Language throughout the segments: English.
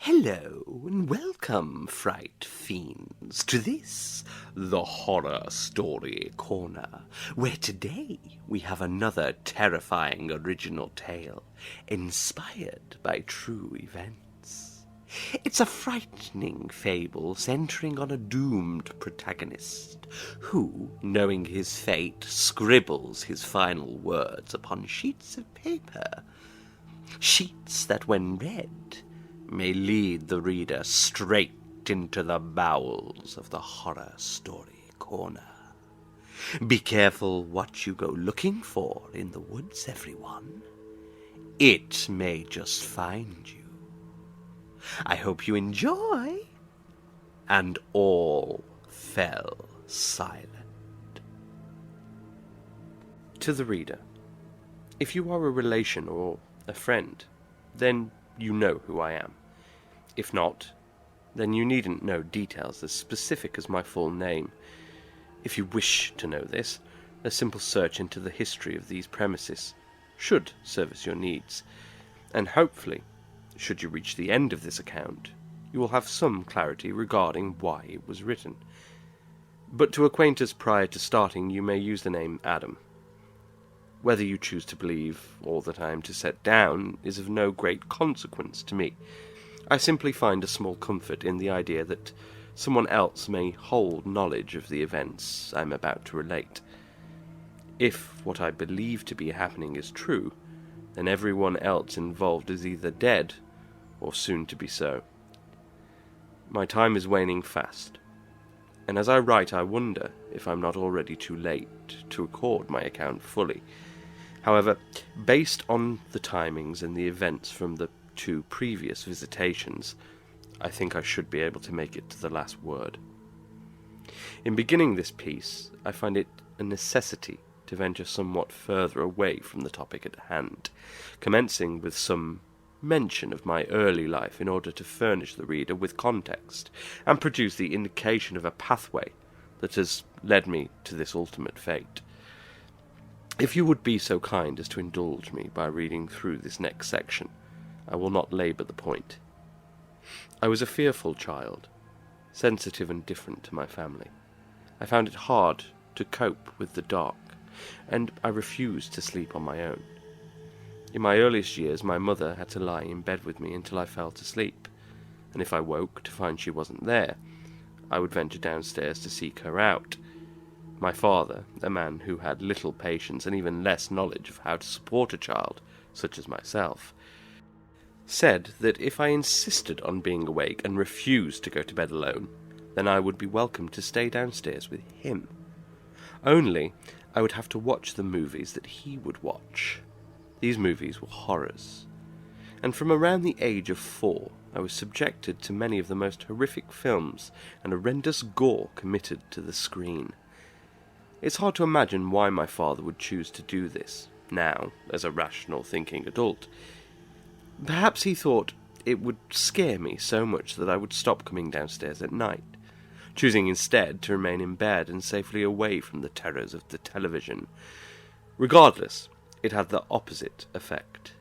Hello and welcome, fright fiends, to this, the Horror Story Corner, where today we have another terrifying original tale inspired by true events. It's a frightening fable centering on a doomed protagonist who, knowing his fate, scribbles his final words upon sheets of paper. Sheets that, when read, may lead the reader straight into the bowels of the Horror Story Corner. Be careful what you go looking for in the woods, everyone. It may just find you. I hope you enjoy. And all fell silent. To the reader, if you are a relation or a friend, then you know who I am. If not, then you needn't know details as specific as my full name. If you wish to know this, a simple search into the history of these premises should service your needs, and hopefully, should you reach the end of this account, you will have some clarity regarding why it was written. But to acquaint us prior to starting, you may use the name Adam. Whether you choose to believe all that I am to set down is of no great consequence to me. I simply find a small comfort in the idea that someone else may hold knowledge of the events I am about to relate. If what I believe to be happening is true, then everyone else involved is either dead or soon to be so. My time is waning fast, and as I write I wonder if I'm not already too late to record my account fully. However, based on the timings and the events from the 2 previous visitations, I think I should be able to make it to the last word. In beginning this piece, I find it a necessity to venture somewhat further away from the topic at hand, commencing with some mention of my early life in order to furnish the reader with context and produce the indication of a pathway that has led me to this ultimate fate. If you would be so kind as to indulge me by reading through this next section, I will not labour the point. I was a fearful child, sensitive and different to my family. I found it hard to cope with the dark, and I refused to sleep on my own. In my earliest years, my mother had to lie in bed with me until I fell to sleep, and if I woke to find she wasn't there, I would venture downstairs to seek her out. My father, a man who had little patience and even less knowledge of how to support a child, such as myself, said that if I insisted on being awake and refused to go to bed alone, then I would be welcome to stay downstairs with him. Only, I would have to watch the movies that he would watch. These movies were horrors, and from around the age of 4, I was subjected to many of the most horrific films and horrendous gore committed to the screen. It's hard to imagine why my father would choose to do this, now, as a rational thinking adult. Perhaps he thought it would scare me so much that I would stop coming downstairs at night, choosing instead to remain in bed and safely away from the terrors of the television. Regardless, it had the opposite effect.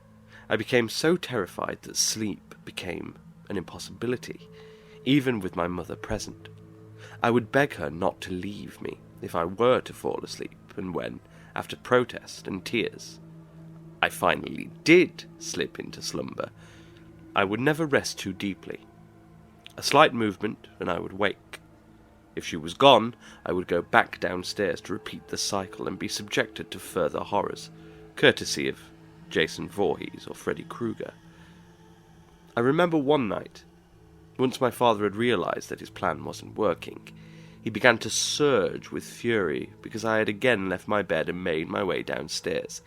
I became so terrified that sleep became an impossibility, even with my mother present. I would beg her not to leave me if I were to fall asleep, and when, after protest and tears, I finally did slip into slumber, I would never rest too deeply. A slight movement, and I would wake. If she was gone, I would go back downstairs to repeat the cycle and be subjected to further horrors, courtesy of Jason Voorhees or Freddy Krueger. I remember one night, once my father had realized that his plan wasn't working, he began to surge with fury because I had again left my bed and made my way downstairs.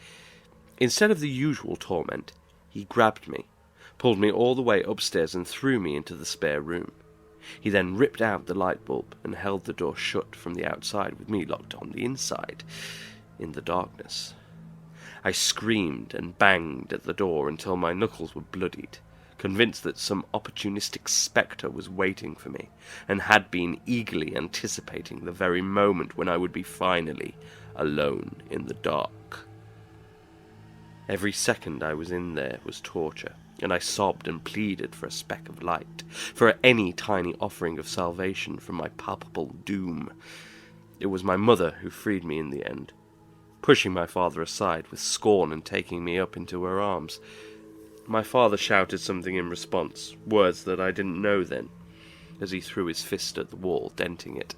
Instead of the usual torment, he grabbed me, pulled me all the way upstairs and threw me into the spare room. He then ripped out the light bulb and held the door shut from the outside with me locked on the inside, in the darkness. I screamed and banged at the door until my knuckles were bloodied, convinced that some opportunistic spectre was waiting for me, and had been eagerly anticipating the very moment when I would be finally alone in the dark. Every second I was in there was torture, and I sobbed and pleaded for a speck of light, for any tiny offering of salvation from my palpable doom. It was my mother who freed me in the end, pushing my father aside with scorn and taking me up into her arms. My father shouted something in response, words that I didn't know then, as he threw his fist at the wall, denting it.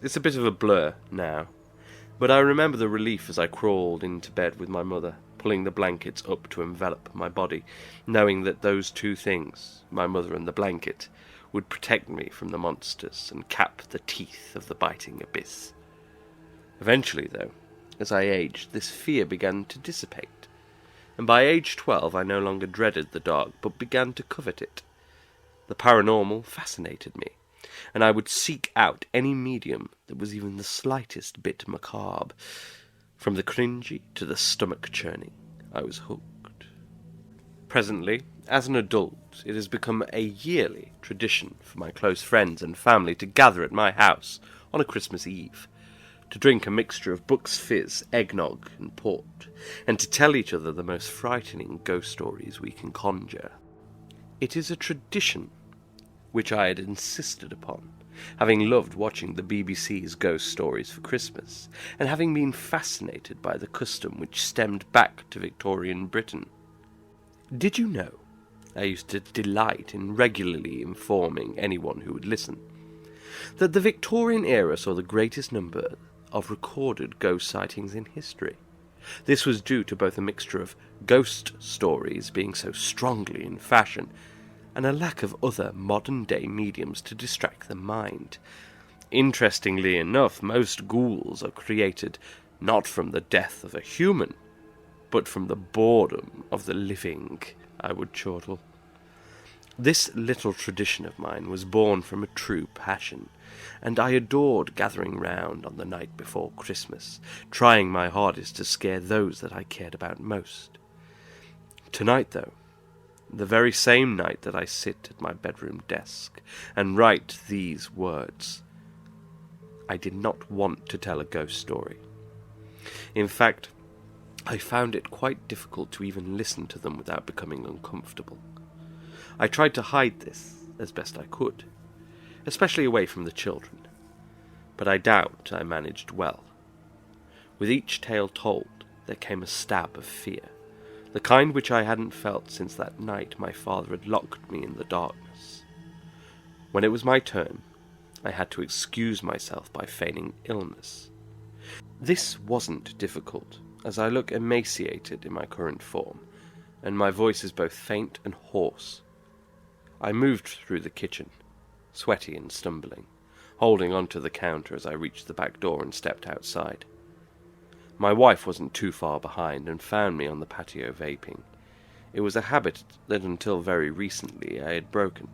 It's a bit of a blur now, but I remember the relief as I crawled into bed with my mother, pulling the blankets up to envelop my body, knowing that those two things, my mother and the blanket, would protect me from the monsters and cap the teeth of the biting abyss. Eventually, though, as I aged, this fear began to dissipate, and by age 12 I no longer dreaded the dark, but began to covet it. The paranormal fascinated me, and I would seek out any medium that was even the slightest bit macabre. From the cringy to the stomach-churning, I was hooked. Presently, as an adult, it has become a yearly tradition for my close friends and family to gather at my house on a Christmas Eve, to drink a mixture of Buck's Fizz, eggnog, and port, and to tell each other the most frightening ghost stories we can conjure. It is a tradition which I had insisted upon, having loved watching the BBC's ghost stories for Christmas, and having been fascinated by the custom which stemmed back to Victorian Britain. Did you know, I used to delight in regularly informing anyone who would listen, that the Victorian era saw the greatest number of recorded ghost sightings in history. This was due to both a mixture of ghost stories being so strongly in fashion, and a lack of other modern-day mediums to distract the mind. Interestingly enough, most ghouls are created not from the death of a human, but from the boredom of the living, I would chortle. This little tradition of mine was born from a true passion, and I adored gathering round on the night before Christmas, trying my hardest to scare those that I cared about most. Tonight, though, the very same night that I sit at my bedroom desk and write these words, I did not want to tell a ghost story. In fact, I found it quite difficult to even listen to them without becoming uncomfortable. I tried to hide this as best I could, especially away from the children, but I doubt I managed well. With each tale told, there came a stab of fear, the kind which I hadn't felt since that night my father had locked me in the darkness. When it was my turn, I had to excuse myself by feigning illness. This wasn't difficult, as I look emaciated in my current form, and my voice is both faint and hoarse. I moved through the kitchen, sweaty and stumbling, holding onto the counter as I reached the back door and stepped outside. My wife wasn't too far behind and found me on the patio vaping. It was a habit that until very recently I had broken.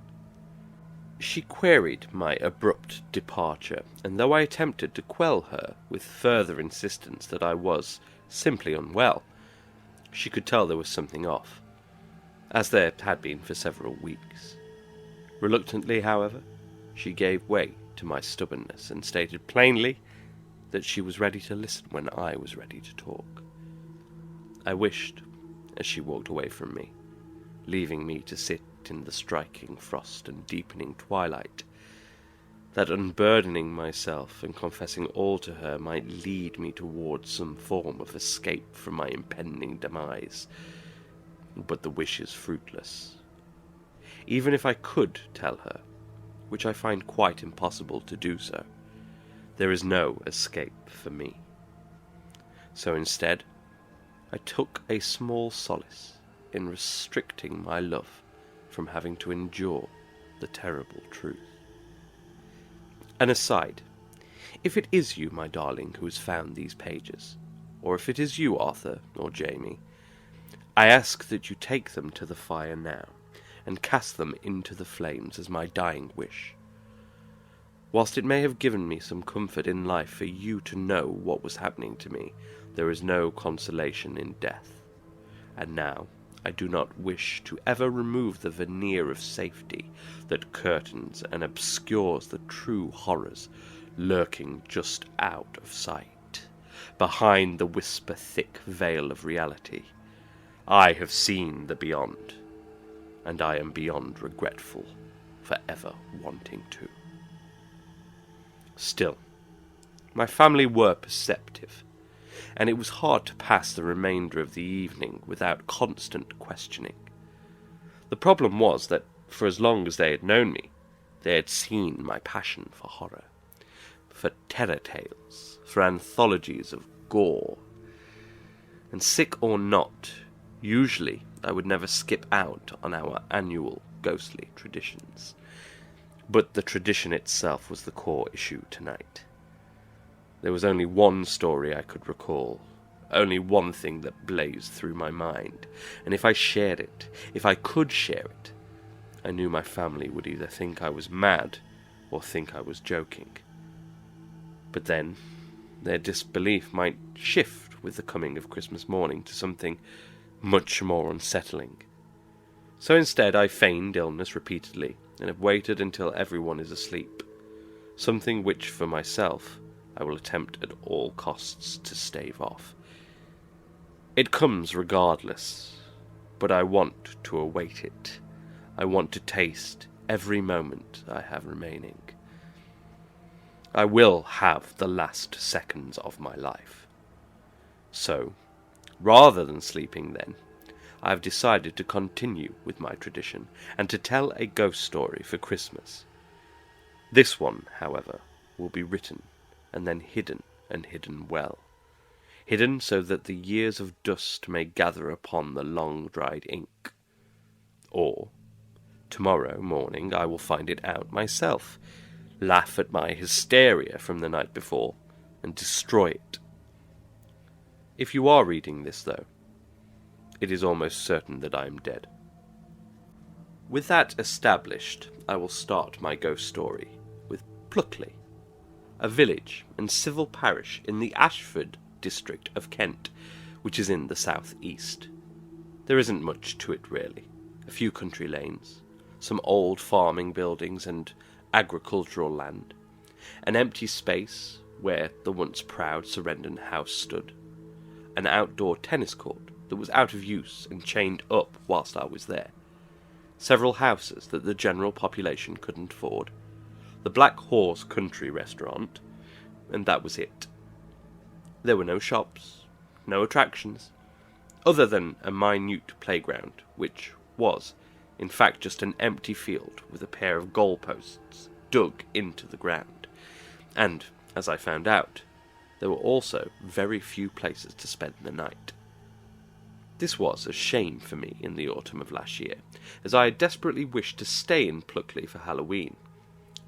She queried my abrupt departure, and though I attempted to quell her with further insistence that I was simply unwell, she could tell there was something off, as there had been for several weeks. Reluctantly, however, she gave way to my stubbornness and stated plainly that she was ready to listen when I was ready to talk. I wished, as she walked away from me, leaving me to sit in the striking frost and deepening twilight, that unburdening myself and confessing all to her might lead me towards some form of escape from my impending demise. But the wish is fruitless. Even if I could tell her, which I find quite impossible to do so, there is no escape for me. So instead, I took a small solace in restricting my love from having to endure the terrible truth. An aside, if it is you, my darling, who has found these pages, or if it is you, Arthur, or Jamie, I ask that you take them to the fire now, and cast them into the flames as my dying wish. Whilst it may have given me some comfort in life for you to know what was happening to me, there is no consolation in death. And now, I do not wish to ever remove the veneer of safety that curtains and obscures the true horrors lurking just out of sight, behind the whisper-thick veil of reality. I have seen the beyond, and I am beyond regretful for ever wanting to. Still, my family were perceptive, and it was hard to pass the remainder of the evening without constant questioning. The problem was that, for as long as they had known me, they had seen my passion for horror, for terror tales, for anthologies of gore. And sick or not, usually I would never skip out on our annual ghostly traditions. But the tradition itself was the core issue tonight. There was only one story I could recall, only one thing that blazed through my mind, and if I shared it, if I could share it, I knew my family would either think I was mad or think I was joking. But then, their disbelief might shift with the coming of Christmas morning to something much more unsettling. So instead I feigned illness repeatedly, and have waited until everyone is asleep, something which, for myself, I will attempt at all costs to stave off. It comes regardless, but I want to await it. I want to taste every moment I have remaining. I will have the last seconds of my life. So, rather than sleeping then, I have decided to continue with my tradition and to tell a ghost story for Christmas. This one, however, will be written and then hidden, and hidden well. Hidden so that the years of dust may gather upon the long-dried ink. Or, tomorrow morning I will find it out myself, laugh at my hysteria from the night before, and destroy it. If you are reading this, though, it is almost certain that I am dead. With that established, I will start my ghost story with Pluckley, a village and civil parish in the Ashford district of Kent, which is in the south-east. There isn't much to it, really. A few country lanes, some old farming buildings and agricultural land, an empty space where the once proud Surrendon House stood, an outdoor tennis court that was out of use and chained up whilst I was there, several houses that the general population couldn't afford, the Black Horse Country Restaurant, and that was it. There were no shops, no attractions, other than a minute playground, which was, in fact, just an empty field with a pair of goalposts dug into the ground. And, as I found out, there were also very few places to spend the night. This was a shame for me in the autumn of last year, as I had desperately wished to stay in Pluckley for Halloween.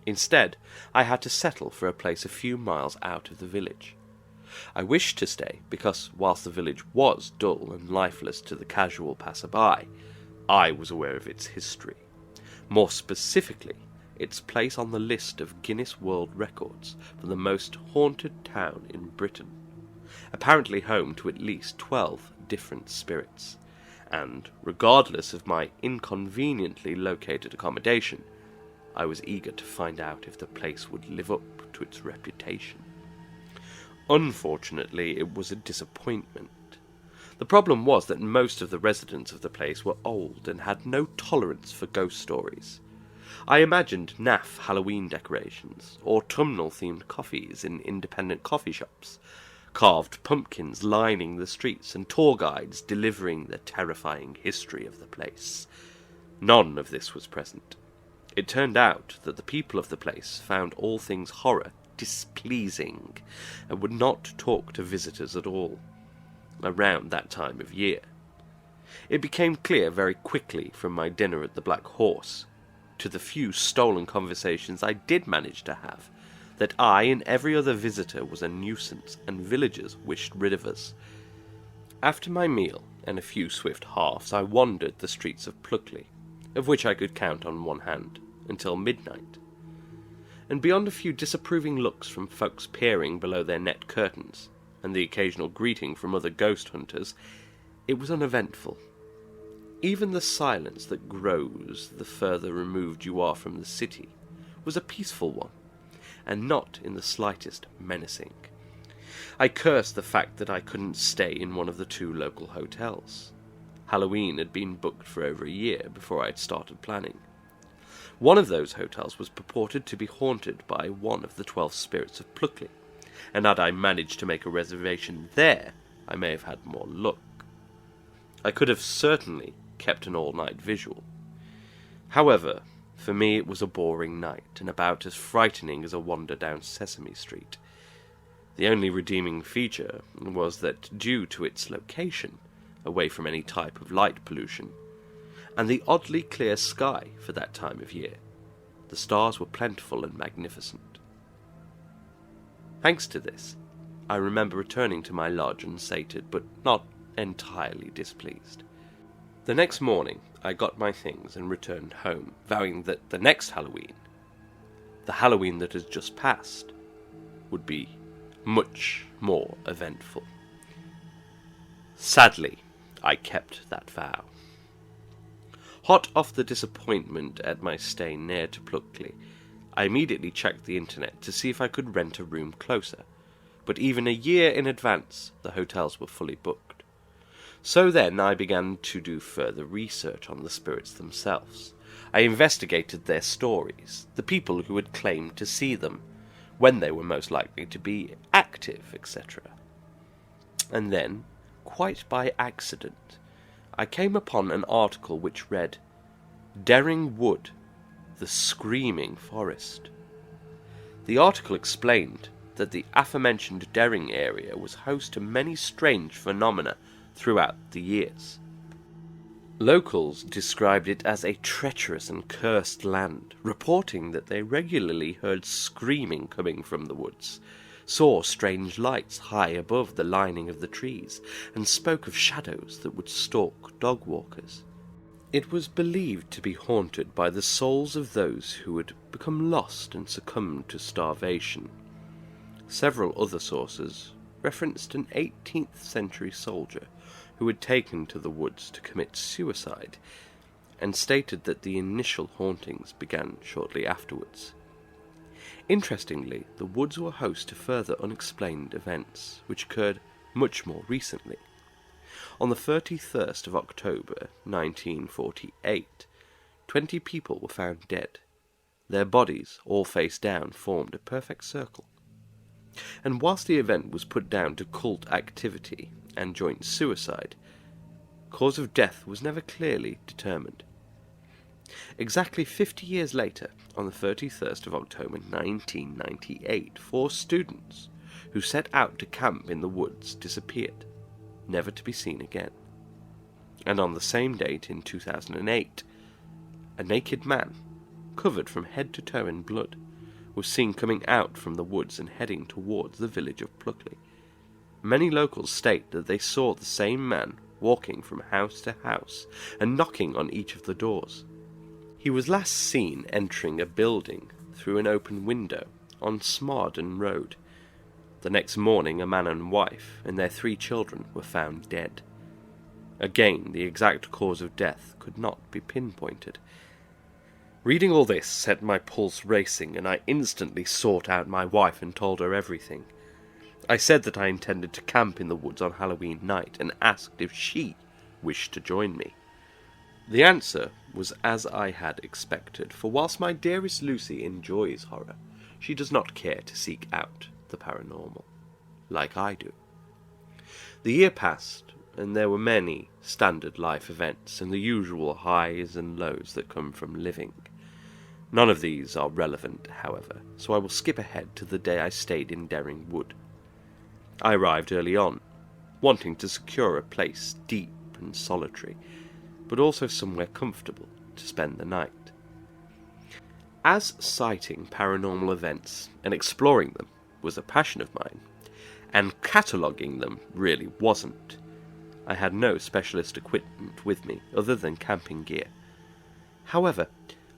Instead, I had to settle for a place a few miles out of the village. I wished to stay because, whilst the village was dull and lifeless to the casual passer-by, I was aware of its history. More specifically, its place on the list of Guinness World Records for the most haunted town in Britain, apparently home to at least 12 different spirits, and, regardless of my inconveniently located accommodation, I was eager to find out if the place would live up to its reputation. Unfortunately, it was a disappointment. The problem was that most of the residents of the place were old and had no tolerance for ghost stories. I imagined naff Halloween decorations, autumnal-themed coffees in independent coffee shops, carved pumpkins lining the streets, and tour guides delivering the terrifying history of the place. None of this was present. It turned out that the people of the place found all things horror displeasing, and would not talk to visitors at all, around that time of year. It became clear very quickly from my dinner at the Black Horse, to the few stolen conversations I did manage to have, that I and every other visitor was a nuisance, and villagers wished rid of us. After my meal, and a few swift halves, I wandered the streets of Pluckley, of which I could count on one hand, until midnight. And beyond a few disapproving looks from folks peering below their net curtains, and the occasional greeting from other ghost hunters, it was uneventful. Even the silence that grows the further removed you are from the city was a peaceful one, and not in the slightest menacing. I cursed the fact that I couldn't stay in one of the 2 local hotels. Halloween had been booked for over a year before I had started planning. One of those hotels was purported to be haunted by one of the 12 spirits of Pluckley, and had I managed to make a reservation there, I may have had more luck. I could have certainly kept an all-night visual. However, for me it was a boring night, and about as frightening as a wander down Sesame Street. The only redeeming feature was that, due to its location, away from any type of light pollution, and the oddly clear sky for that time of year, the stars were plentiful and magnificent. Thanks to this, I remember returning to my lodge unsated, but not entirely displeased. The next morning, I got my things and returned home, vowing that the next Halloween, the Halloween that has just passed, would be much more eventful. Sadly, I kept that vow. Hot off the disappointment at my stay near to Pluckley, I immediately checked the internet to see if I could rent a room closer, but even a year in advance, the hotels were fully booked. So then I began to do further research on the spirits themselves. I investigated their stories, the people who had claimed to see them, when they were most likely to be active, etc. And then, quite by accident, I came upon an article which read, "Derring Wood, the Screaming Forest." The article explained that the aforementioned Derring area was host to many strange phenomena throughout the years. Locals described it as a treacherous and cursed land, reporting that they regularly heard screaming coming from the woods, saw strange lights high above the lining of the trees, and spoke of shadows that would stalk dog walkers. It was believed to be haunted by the souls of those who had become lost and succumbed to starvation. Several other sources referenced an 18th century soldier who had taken to the woods to commit suicide, and stated that the initial hauntings began shortly afterwards. Interestingly, the woods were host to further unexplained events, which occurred much more recently. On the 31st of October 1948, 20 people were found dead. Their bodies, all face down, formed a perfect circle. And whilst the event was put down to cult activity and joint suicide, cause of death was never clearly determined. Exactly 50 years later, on the 31st of October 1998, 4 students who set out to camp in the woods disappeared, never to be seen again. And on the same date in 2008, a naked man, covered from head to toe in blood, was seen coming out from the woods and heading towards the village of Pluckley. Many locals state that they saw the same man walking from house to house and knocking on each of the doors. He was last seen entering a building through an open window on Smarden Road. The next morning, a man and wife and their 3 children were found dead. Again, the exact cause of death could not be pinpointed. Reading all this set my pulse racing, and I instantly sought out my wife and told her everything. I said that I intended to camp in the woods on Halloween night, and asked if she wished to join me. The answer was as I had expected, for whilst my dearest Lucy enjoys horror, she does not care to seek out the paranormal, like I do. The year passed, and there were many standard life events, and the usual highs and lows that come from living. None of these are relevant, however, so I will skip ahead to the day I stayed in Derring Wood. I arrived early on, wanting to secure a place deep and solitary, but also somewhere comfortable to spend the night. As citing paranormal events and exploring them was a passion of mine, and cataloguing them really wasn't, I had no specialist equipment with me other than camping gear. However,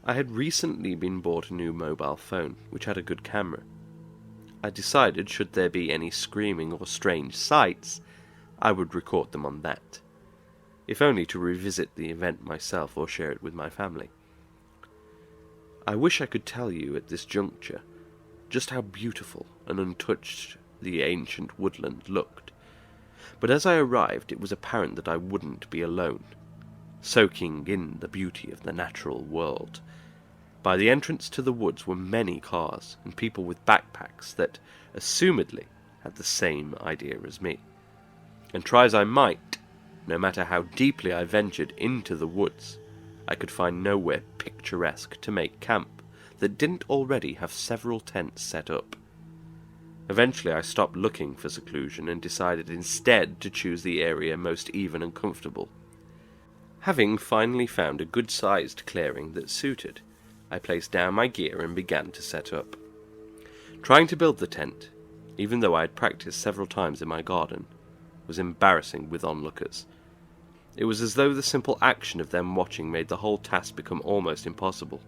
I had recently been bought a new mobile phone, which had a good camera. I decided, should there be any screaming or strange sights, I would record them on that, if only to revisit the event myself or share it with my family. I wish I could tell you at this juncture just how beautiful and untouched the ancient woodland looked, but as I arrived it was apparent that I wouldn't be alone, soaking in the beauty of the natural world. By the entrance to the woods were many cars and people with backpacks that, assumedly, had the same idea as me. And try as I might, no matter how deeply I ventured into the woods, I could find nowhere picturesque to make camp that didn't already have several tents set up. Eventually I stopped looking for seclusion and decided instead to choose the area most even and comfortable. Having finally found a good-sized clearing that suited, I placed down my gear and began to set up. Trying to build the tent, even though I had practiced several times in my garden, was embarrassing with onlookers. It was as though the simple action of them watching made the whole task become almost impossible.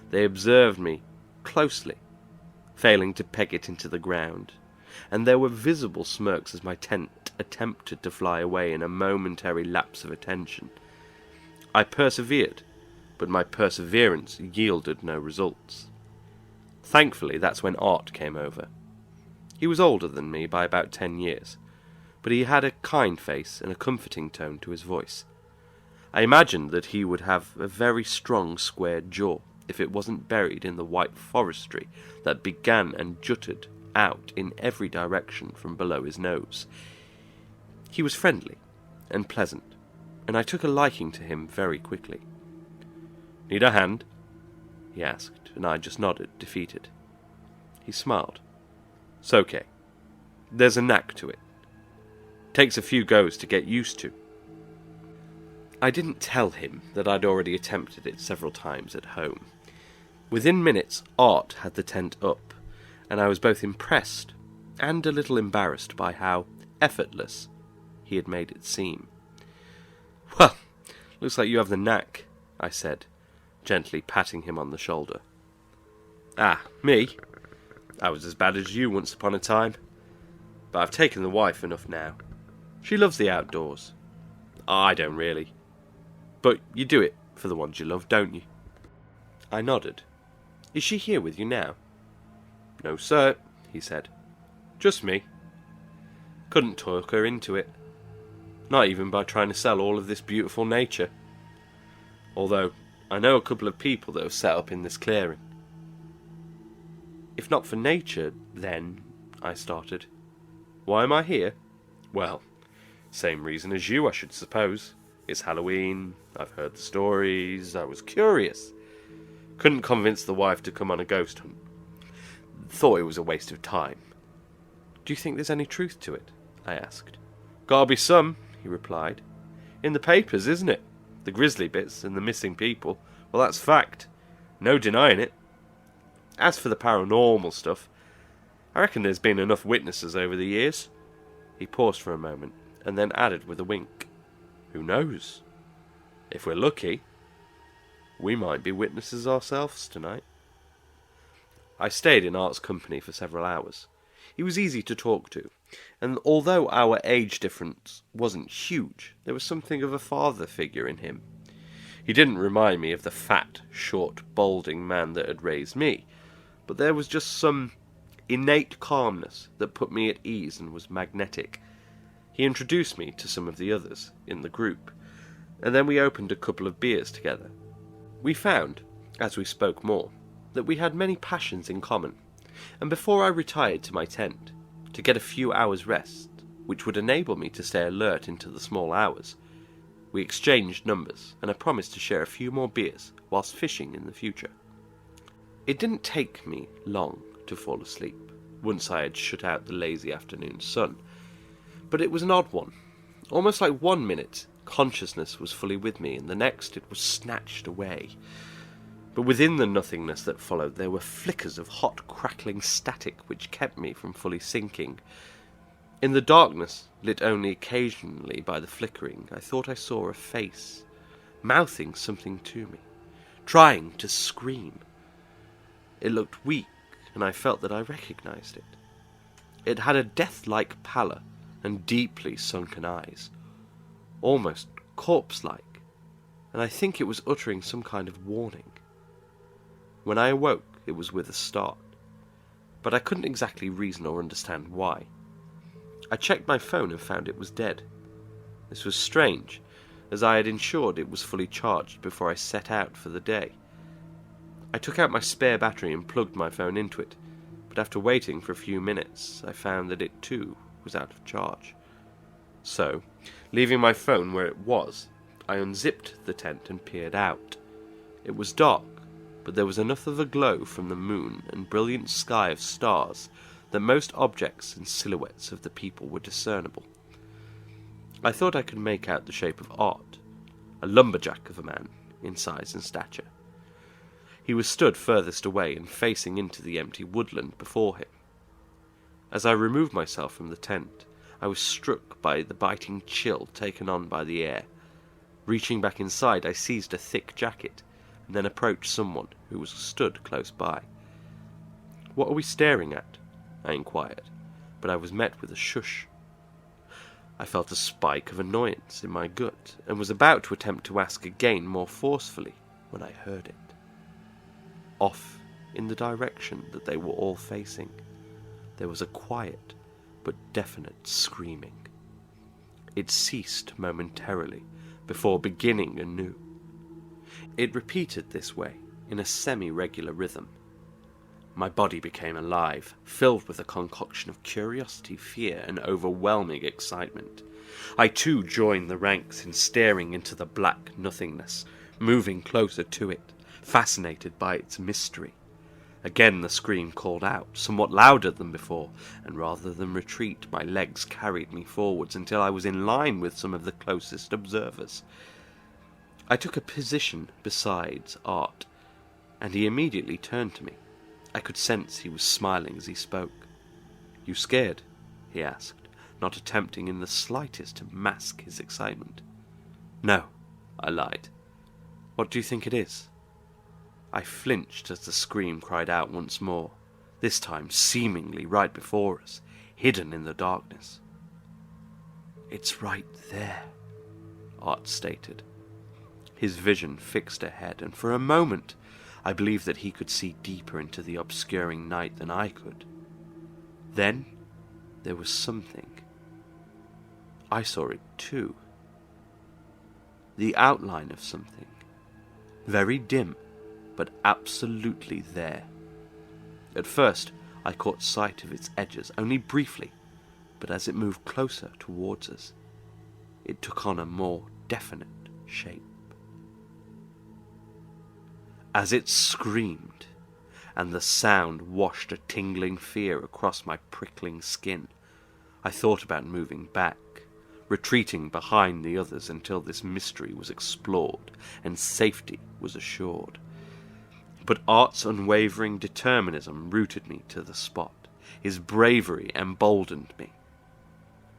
They observed me closely, failing to peg it into the ground, and there were visible smirks as my tent attempted to fly away in a momentary lapse of attention. I persevered, but my perseverance yielded no results. Thankfully, that's when Art came over. He was older than me by about 10 years, but he had a kind face and a comforting tone to his voice. I imagined that he would have a very strong square jaw if it wasn't buried in the white forestry that began and jutted out in every direction from below his nose. He was friendly and pleasant, and I took a liking to him very quickly. "Need a hand?" he asked, and I just nodded, defeated. He smiled. "It's okay. There's a knack to it. Takes a few goes to get used to." I didn't tell him that I'd already attempted it several times at home. Within minutes, Art had the tent up, and I was both impressed and a little embarrassed by how effortless he had made it seem. "Well, looks like you have the knack," I said, gently patting him on the shoulder. "Ah, me? I was as bad as you once upon a time. But I've taken the wife enough now. She loves the outdoors. I don't really. But you do it for the ones you love, don't you?" I nodded. "Is she here with you now?" "No, sir," he said. "Just me. Couldn't talk her into it. Not even by trying to sell all of this beautiful nature. Although, I know a couple of people that have set up in this clearing." "If not for nature, then," I started. "Why am I here?" "Well, same reason as you, I should suppose. It's Halloween, I've heard the stories, I was curious. Couldn't convince the wife to come on a ghost hunt. Thought it was a waste of time." "Do you think there's any truth to it?" I asked. "Gotta be some," he replied. "In the papers, isn't it? The grisly bits and the missing people. Well, that's fact. No denying it. As for the paranormal stuff, I reckon there's been enough witnesses over the years." He paused for a moment, and then added with a wink, "Who knows? If we're lucky, we might be witnesses ourselves tonight." I stayed in Art's company for several hours. He was easy to talk to, and although our age difference wasn't huge, there was something of a father figure in him. He didn't remind me of the fat, short, balding man that had raised me, but there was just some innate calmness that put me at ease and was magnetic. He introduced me to some of the others in the group, and then we opened a couple of beers together. We found, as we spoke more, that we had many passions in common, and before I retired to my tent, to get a few hours' rest, which would enable me to stay alert into the small hours, we exchanged numbers, and I promised to share a few more beers whilst fishing in the future. It didn't take me long to fall asleep, once I had shut out the lazy afternoon sun, but it was an odd one. Almost like 1 minute, consciousness was fully with me, and the next it was snatched away. But within the nothingness that followed, there were flickers of hot, crackling static which kept me from fully sinking. In the darkness, lit only occasionally by the flickering, I thought I saw a face, mouthing something to me, trying to scream. It looked weak, and I felt that I recognized it. It had a death-like pallor and deeply sunken eyes, almost corpse-like, and I think it was uttering some kind of warning. When I awoke, it was with a start, but I couldn't exactly reason or understand why. I checked my phone and found it was dead. This was strange, as I had ensured it was fully charged before I set out for the day. I took out my spare battery and plugged my phone into it, but after waiting for a few minutes, I found that it too was out of charge. So, leaving my phone where it was, I unzipped the tent and peered out. It was dark, but there was enough of a glow from the moon and brilliant sky of stars that most objects and silhouettes of the people were discernible. I thought I could make out the shape of Art, a lumberjack of a man in size and stature. He was stood furthest away and facing into the empty woodland before him. As I removed myself from the tent, I was struck by the biting chill taken on by the air. Reaching back inside, I seized a thick jacket, and then approached someone who was stood close by. "What are we staring at?" I inquired, but I was met with a shush. I felt a spike of annoyance in my gut, and was about to attempt to ask again more forcefully when I heard it. Off in the direction that they were all facing, there was a quiet but definite screaming. It ceased momentarily before beginning anew. It repeated this way in a semi-regular rhythm. My body became alive, filled with a concoction of curiosity, fear, and overwhelming excitement. I too joined the ranks in staring into the black nothingness, moving closer to it, fascinated by its mystery. Again the scream called out, somewhat louder than before, and rather than retreat, my legs carried me forwards until I was in line with some of the closest observers. I took a position beside Art, and he immediately turned to me. I could sense he was smiling as he spoke. "You scared?" he asked, not attempting in the slightest to mask his excitement. "No," I lied. "What do you think it is?" I flinched as the scream cried out once more, this time seemingly right before us, hidden in the darkness. "It's right there," Art stated. His vision fixed ahead, and for a moment I believed that he could see deeper into the obscuring night than I could. Then there was something. I saw it too. The outline of something. Very dim, but absolutely there. At first, I caught sight of its edges only briefly, but as it moved closer towards us, it took on a more definite shape. As it screamed, and the sound washed a tingling fear across my prickling skin, I thought about moving back, retreating behind the others until this mystery was explored and safety was assured. But Art's unwavering determinism rooted me to the spot. His bravery emboldened me.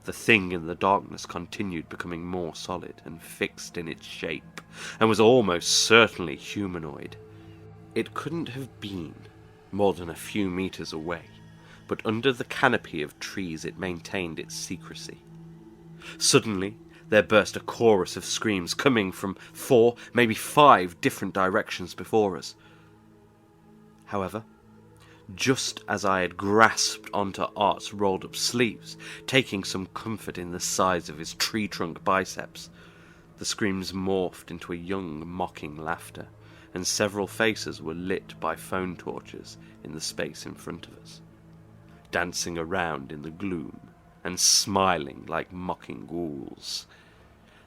The thing in the darkness continued becoming more solid and fixed in its shape, and was almost certainly humanoid. It couldn't have been more than a few meters away, but under the canopy of trees it maintained its secrecy. Suddenly, there burst a chorus of screams coming from 4, maybe 5 different directions before us. However, just as I had grasped onto Art's rolled-up sleeves, taking some comfort in the size of his tree-trunk biceps, the screams morphed into a young, mocking laughter, and several faces were lit by phone torches in the space in front of us, dancing around in the gloom and smiling like mocking ghouls.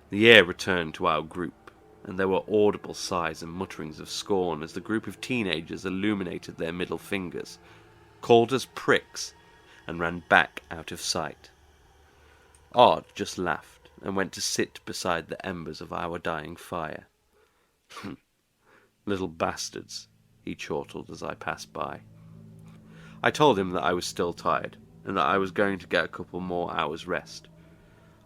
The air returned to our group, and there were audible sighs and mutterings of scorn as the group of teenagers illuminated their middle fingers, called us pricks, and ran back out of sight. Art just laughed and went to sit beside the embers of our dying fire. "Little bastards," he chortled as I passed by. I told him that I was still tired, and that I was going to get a couple more hours' rest.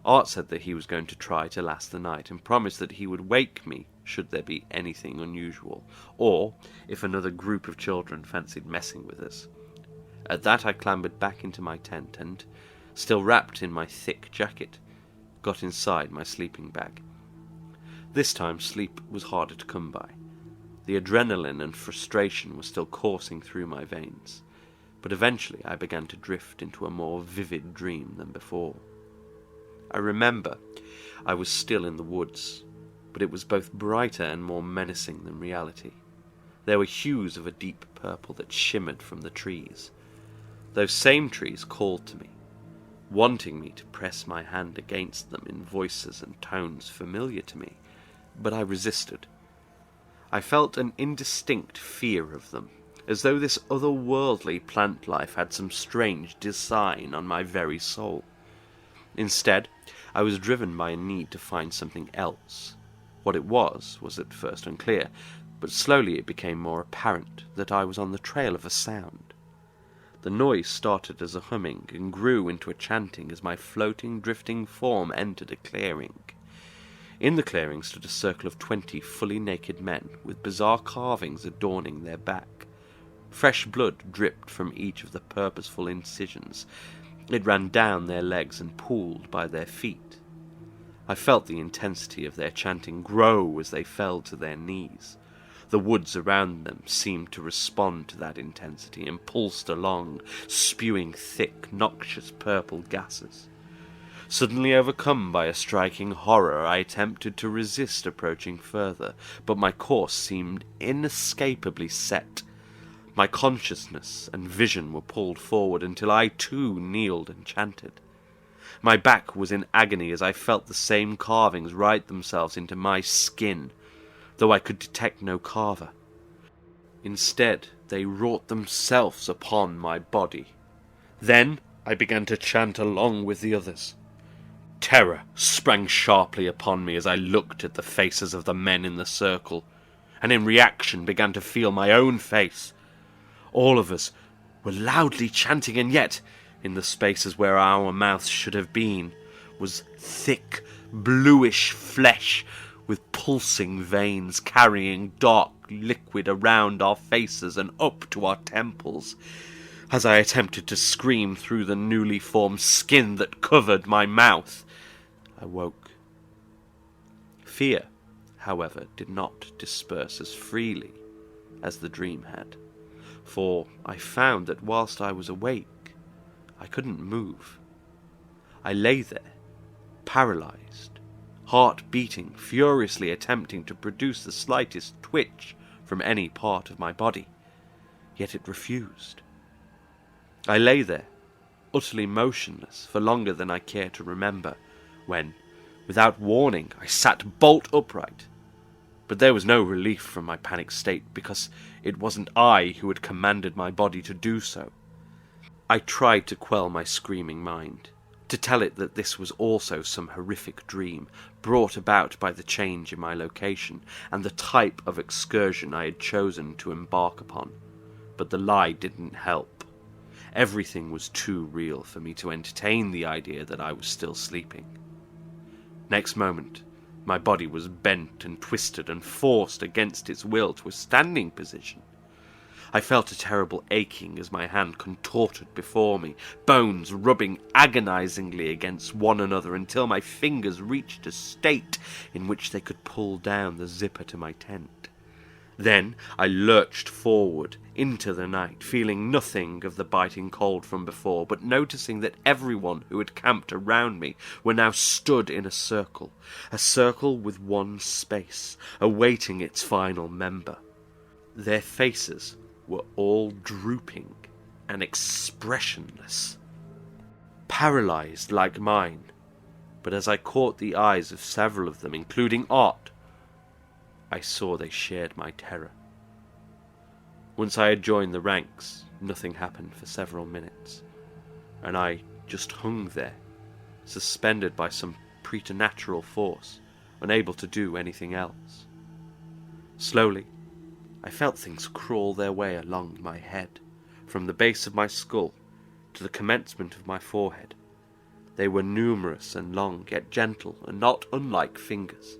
Art said that he was going to try to last the night, and promised that he would wake me should there be anything unusual, or if another group of children fancied messing with us. At that I clambered back into my tent, and, still wrapped in my thick jacket, got inside my sleeping bag. This time sleep was harder to come by. The adrenaline and frustration were still coursing through my veins, but eventually I began to drift into a more vivid dream than before. I remember I was still in the woods, but it was both brighter and more menacing than reality. There were hues of a deep purple that shimmered from the trees. Those same trees called to me, wanting me to press my hand against them in voices and tones familiar to me, but I resisted. I felt an indistinct fear of them, as though this otherworldly plant life had some strange design on my very soul. Instead, I was driven by a need to find something else. What it was at first unclear, but slowly it became more apparent that I was on the trail of a sound. The noise started as a humming and grew into a chanting as my floating, drifting form entered a clearing. In the clearing stood a circle of 20 fully naked men, with bizarre carvings adorning their back. Fresh blood dripped from each of the purposeful incisions. It ran down their legs and pooled by their feet. I felt the intensity of their chanting grow as they fell to their knees. The woods around them seemed to respond to that intensity and pulsed along, spewing thick, noxious purple gases. Suddenly overcome by a striking horror, I attempted to resist approaching further, but my course seemed inescapably set. My consciousness and vision were pulled forward until I too kneeled and chanted. My back was in agony as I felt the same carvings write themselves into my skin, though I could detect no carver. Instead, they wrought themselves upon my body. Then I began to chant along with the others. Terror sprang sharply upon me as I looked at the faces of the men in the circle, and in reaction began to feel my own face. All of us were loudly chanting, and yet, in the spaces where our mouths should have been, was thick, bluish flesh with pulsing veins carrying dark liquid around our faces and up to our temples. As I attempted to scream through the newly formed skin that covered my mouth, I woke. Fear, however, did not disperse as freely as the dream had, for I found that whilst I was awake, I couldn't move. I lay there, paralysed, heart beating, furiously attempting to produce the slightest twitch from any part of my body, yet it refused. I lay there, utterly motionless, for longer than I care to remember, when, without warning, I sat bolt upright. But there was no relief from my panic state, because it wasn't I who had commanded my body to do so. I tried to quell my screaming mind, to tell it that this was also some horrific dream, brought about by the change in my location, and the type of excursion I had chosen to embark upon. But the lie didn't help. Everything was too real for me to entertain the idea that I was still sleeping. Next moment, my body was bent and twisted and forced against its will to a standing position. I felt a terrible aching as my hand contorted before me, bones rubbing agonizingly against one another until my fingers reached a state in which they could pull down the zipper to my tent. Then I lurched forward into the night, feeling nothing of the biting cold from before, but noticing that everyone who had camped around me were now stood in a circle with one space, awaiting its final member. Their faces were all drooping and expressionless, paralysed like mine, but as I caught the eyes of several of them, including Art, I saw they shared my terror. Once I had joined the ranks, nothing happened for several minutes, and I just hung there, suspended by some preternatural force, unable to do anything else. Slowly, I felt things crawl their way along my head, from the base of my skull to the commencement of my forehead. They were numerous and long, yet gentle, and not unlike fingers.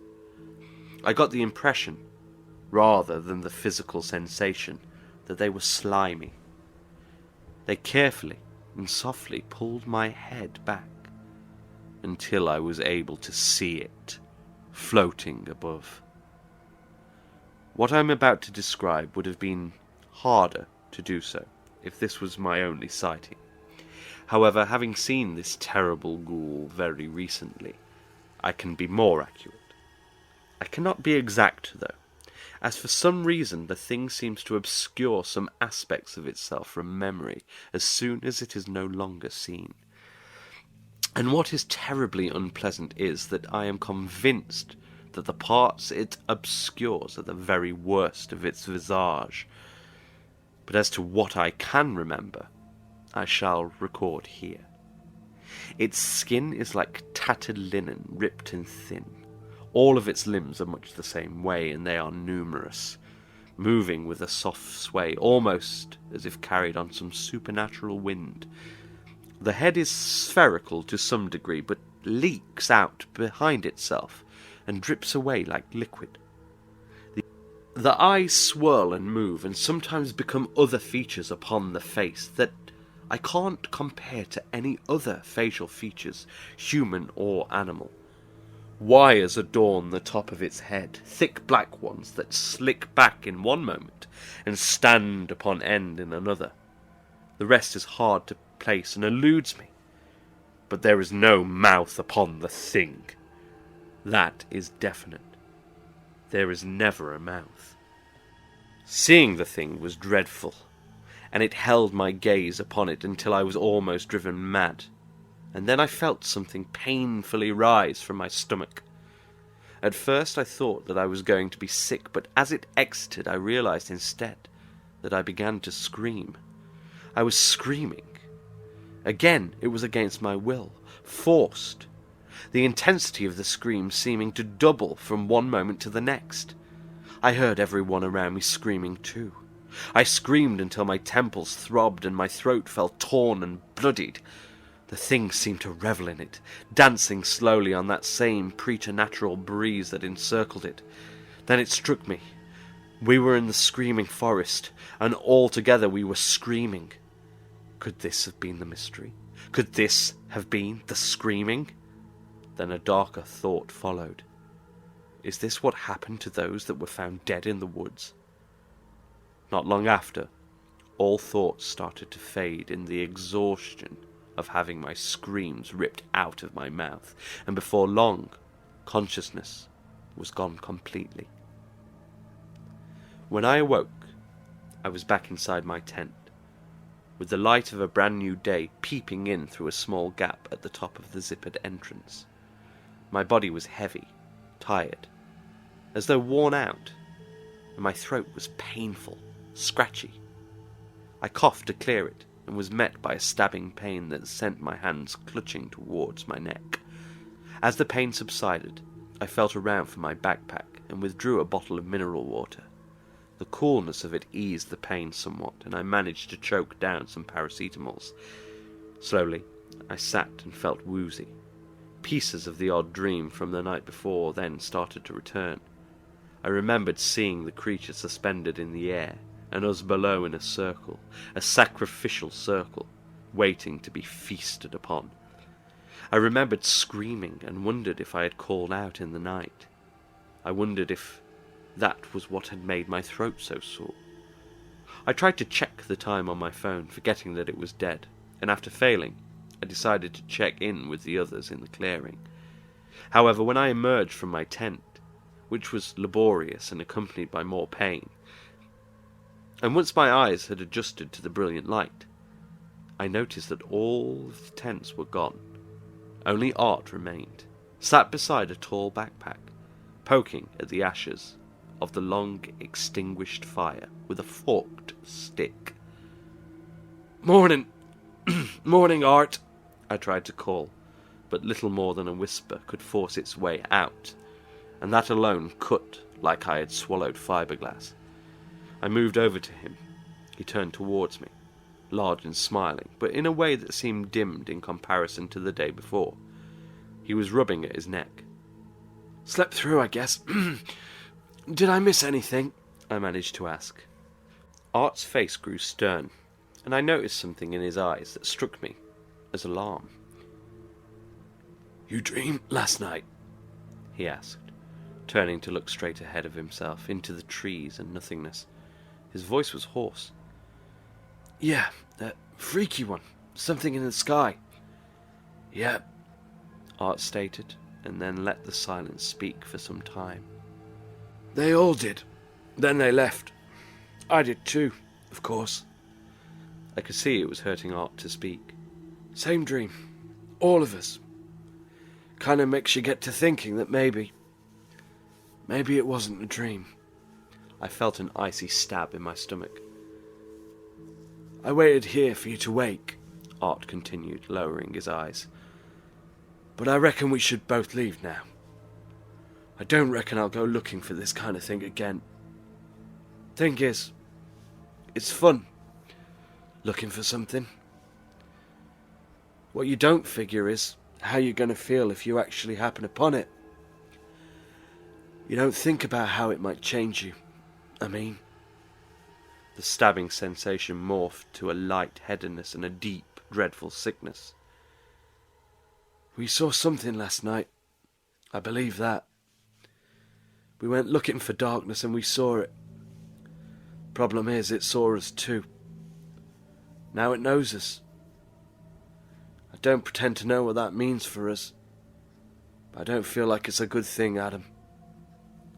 I got the impression, rather than the physical sensation, that they were slimy. They carefully and softly pulled my head back until I was able to see it, floating above. What I'm about to describe would have been harder to do so if this was my only sighting. However, having seen this terrible ghoul very recently, I can be more accurate. I cannot be exact, though, as for some reason the thing seems to obscure some aspects of itself from memory as soon as it is no longer seen. And what is terribly unpleasant is that I am convinced that the parts it obscures are the very worst of its visage. But as to what I can remember, I shall record here. Its skin is like tattered linen, ripped and thin. All of its limbs are much the same way, and they are numerous, moving with a soft sway, almost as if carried on some supernatural wind. The head is spherical to some degree, but leaks out behind itself and drips away like liquid. The eyes swirl and move, and sometimes become other features upon the face that I can't compare to any other facial features, human or animal. Wires adorn the top of its head, thick black ones that slick back in one moment and stand upon end in another. The rest is hard to place and eludes me. But there is no mouth upon the thing. That is definite. There is never a mouth. Seeing the thing was dreadful, and it held my gaze upon it until I was almost driven mad, and then I felt something painfully rise from my stomach. At first I thought that I was going to be sick, but as it exited I realized instead that I began to scream. I was screaming. Again, it was against my will, forced, the intensity of the scream seeming to double from one moment to the next. I heard everyone around me screaming too. I screamed until my temples throbbed and my throat felt torn and bloodied. The thing seemed to revel in it, dancing slowly on that same preternatural breeze that encircled it. Then it struck me. We were in the screaming forest, and all together we were screaming. Could this have been the mystery? Could this have been the screaming? Then a darker thought followed. Is this what happened to those that were found dead in the woods? Not long after, all thoughts started to fade in the exhaustion of having my screams ripped out of my mouth, and before long, consciousness was gone completely. When I awoke, I was back inside my tent, with the light of a brand new day peeping in through a small gap at the top of the zippered entrance. My body was heavy, tired, as though worn out, and my throat was painful, scratchy. I coughed to clear it, and was met by a stabbing pain that sent my hands clutching towards my neck. As the pain subsided, I felt around for my backpack and withdrew a bottle of mineral water. The coolness of it eased the pain somewhat, and I managed to choke down some paracetamols. Slowly, I sat and felt woozy. Pieces of the odd dream from the night before then started to return. I remembered seeing the creature suspended in the air, and us below in a circle, a sacrificial circle, waiting to be feasted upon. I remembered screaming and wondered if I had called out in the night. I wondered if that was what had made my throat so sore. I tried to check the time on my phone, forgetting that it was dead, and after failing, I decided to check in with the others in the clearing. However, when I emerged from my tent, which was laborious and accompanied by more pain, and once my eyes had adjusted to the brilliant light, I noticed that all of the tents were gone. Only Art remained, sat beside a tall backpack, poking at the ashes of the long extinguished fire with a forked stick. "Morning! Morning, Art!" I tried to call, but little more than a whisper could force its way out, and that alone cut like I had swallowed fiberglass. I moved over to him. He turned towards me, large and smiling, but in a way that seemed dimmed in comparison to the day before. He was rubbing at his neck. "Slept through, I guess. Did I miss anything?" I managed to ask. Art's face grew stern, and I noticed something in his eyes that struck me as alarm. "You dreamed last night?" he asked, turning to look straight ahead of himself, into the trees and nothingness. His voice was hoarse. "Yeah, that freaky one. Something in the sky." "Yeah," Art stated, and then let the silence speak for some time. They all did. Then they left. I did too, of course. I could see it was hurting Art to speak. Same dream. All of us. Kind of makes you get to thinking that maybe it wasn't a dream. I felt an icy stab in my stomach. I waited here for you to wake, Art continued, lowering his eyes. But I reckon we should both leave now. I don't reckon I'll go looking for this kind of thing again. Thing is, it's fun, looking for something. What you don't figure is how you're going to feel if you actually happen upon it. You don't think about how it might change you. The stabbing sensation morphed to a light-headedness and a deep, dreadful sickness. We saw something last night. I believe that. We went looking for darkness and we saw it. Problem is, it saw us too. Now it knows us. I don't pretend to know what that means for us. But I don't feel like it's a good thing, Adam.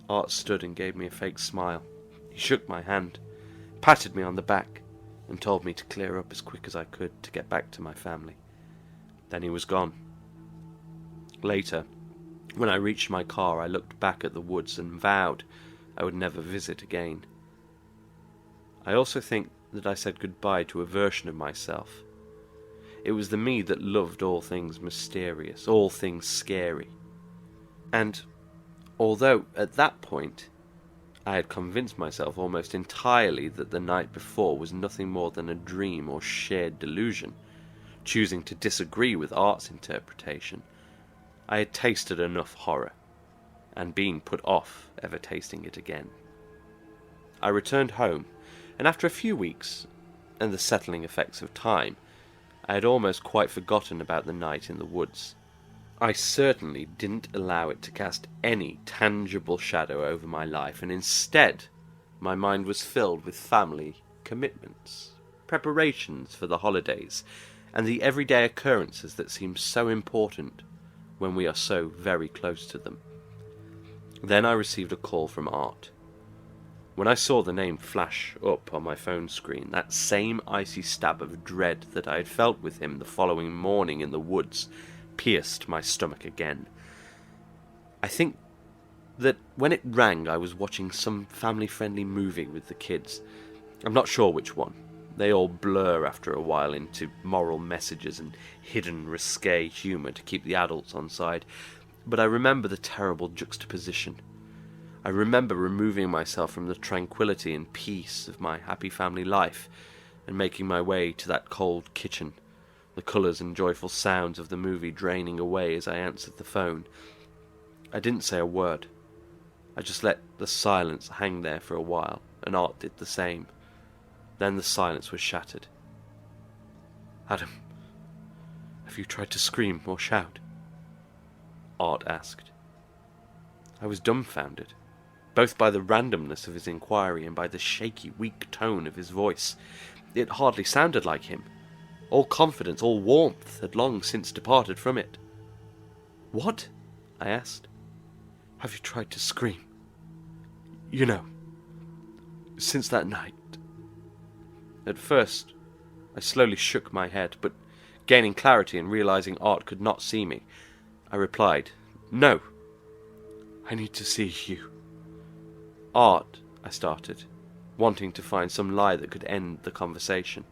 Art stood and gave me a fake smile. He shook my hand, patted me on the back, and told me to clear up as quick as I could to get back to my family. Then he was gone. Later, when I reached my car, I looked back at the woods and vowed I would never visit again. I also think that I said goodbye to a version of myself. It was the me that loved all things mysterious, all things scary. And although at that point I had convinced myself almost entirely that the night before was nothing more than a dream or shared delusion, choosing to disagree with Art's interpretation, I had tasted enough horror, and been put off ever tasting it again. I returned home, and after a few weeks, and the settling effects of time, I had almost quite forgotten about the night in the woods. I certainly didn't allow it to cast any tangible shadow over my life, and instead my mind was filled with family commitments, preparations for the holidays, and the everyday occurrences that seem so important when we are so very close to them. Then I received a call from Art. When I saw the name flash up on my phone screen, that same icy stab of dread that I had felt with him the following morning in the woods pierced my stomach again. I think that when it rang I was watching some family-friendly movie with the kids. I'm not sure which one. They all blur after a while into moral messages and hidden risque humour to keep the adults on side, but I remember the terrible juxtaposition. I remember removing myself from the tranquility and peace of my happy family life and making my way to that cold kitchen, the colours and joyful sounds of the movie draining away as I answered the phone. I didn't say a word. I just let the silence hang there for a while, and Art did the same. Then the silence was shattered. "Adam, have you tried to scream or shout?" Art asked. I was dumbfounded, both by the randomness of his inquiry and by the shaky, weak tone of his voice. It hardly sounded like him. All confidence, all warmth had long since departed from it. "What?" I asked. "Have you tried to scream? You know, since that night?" At first, I slowly shook my head, but gaining clarity and realizing Art could not see me, I replied, "No. I need to see you." "Art," I started, wanting to find some lie that could end the conversation.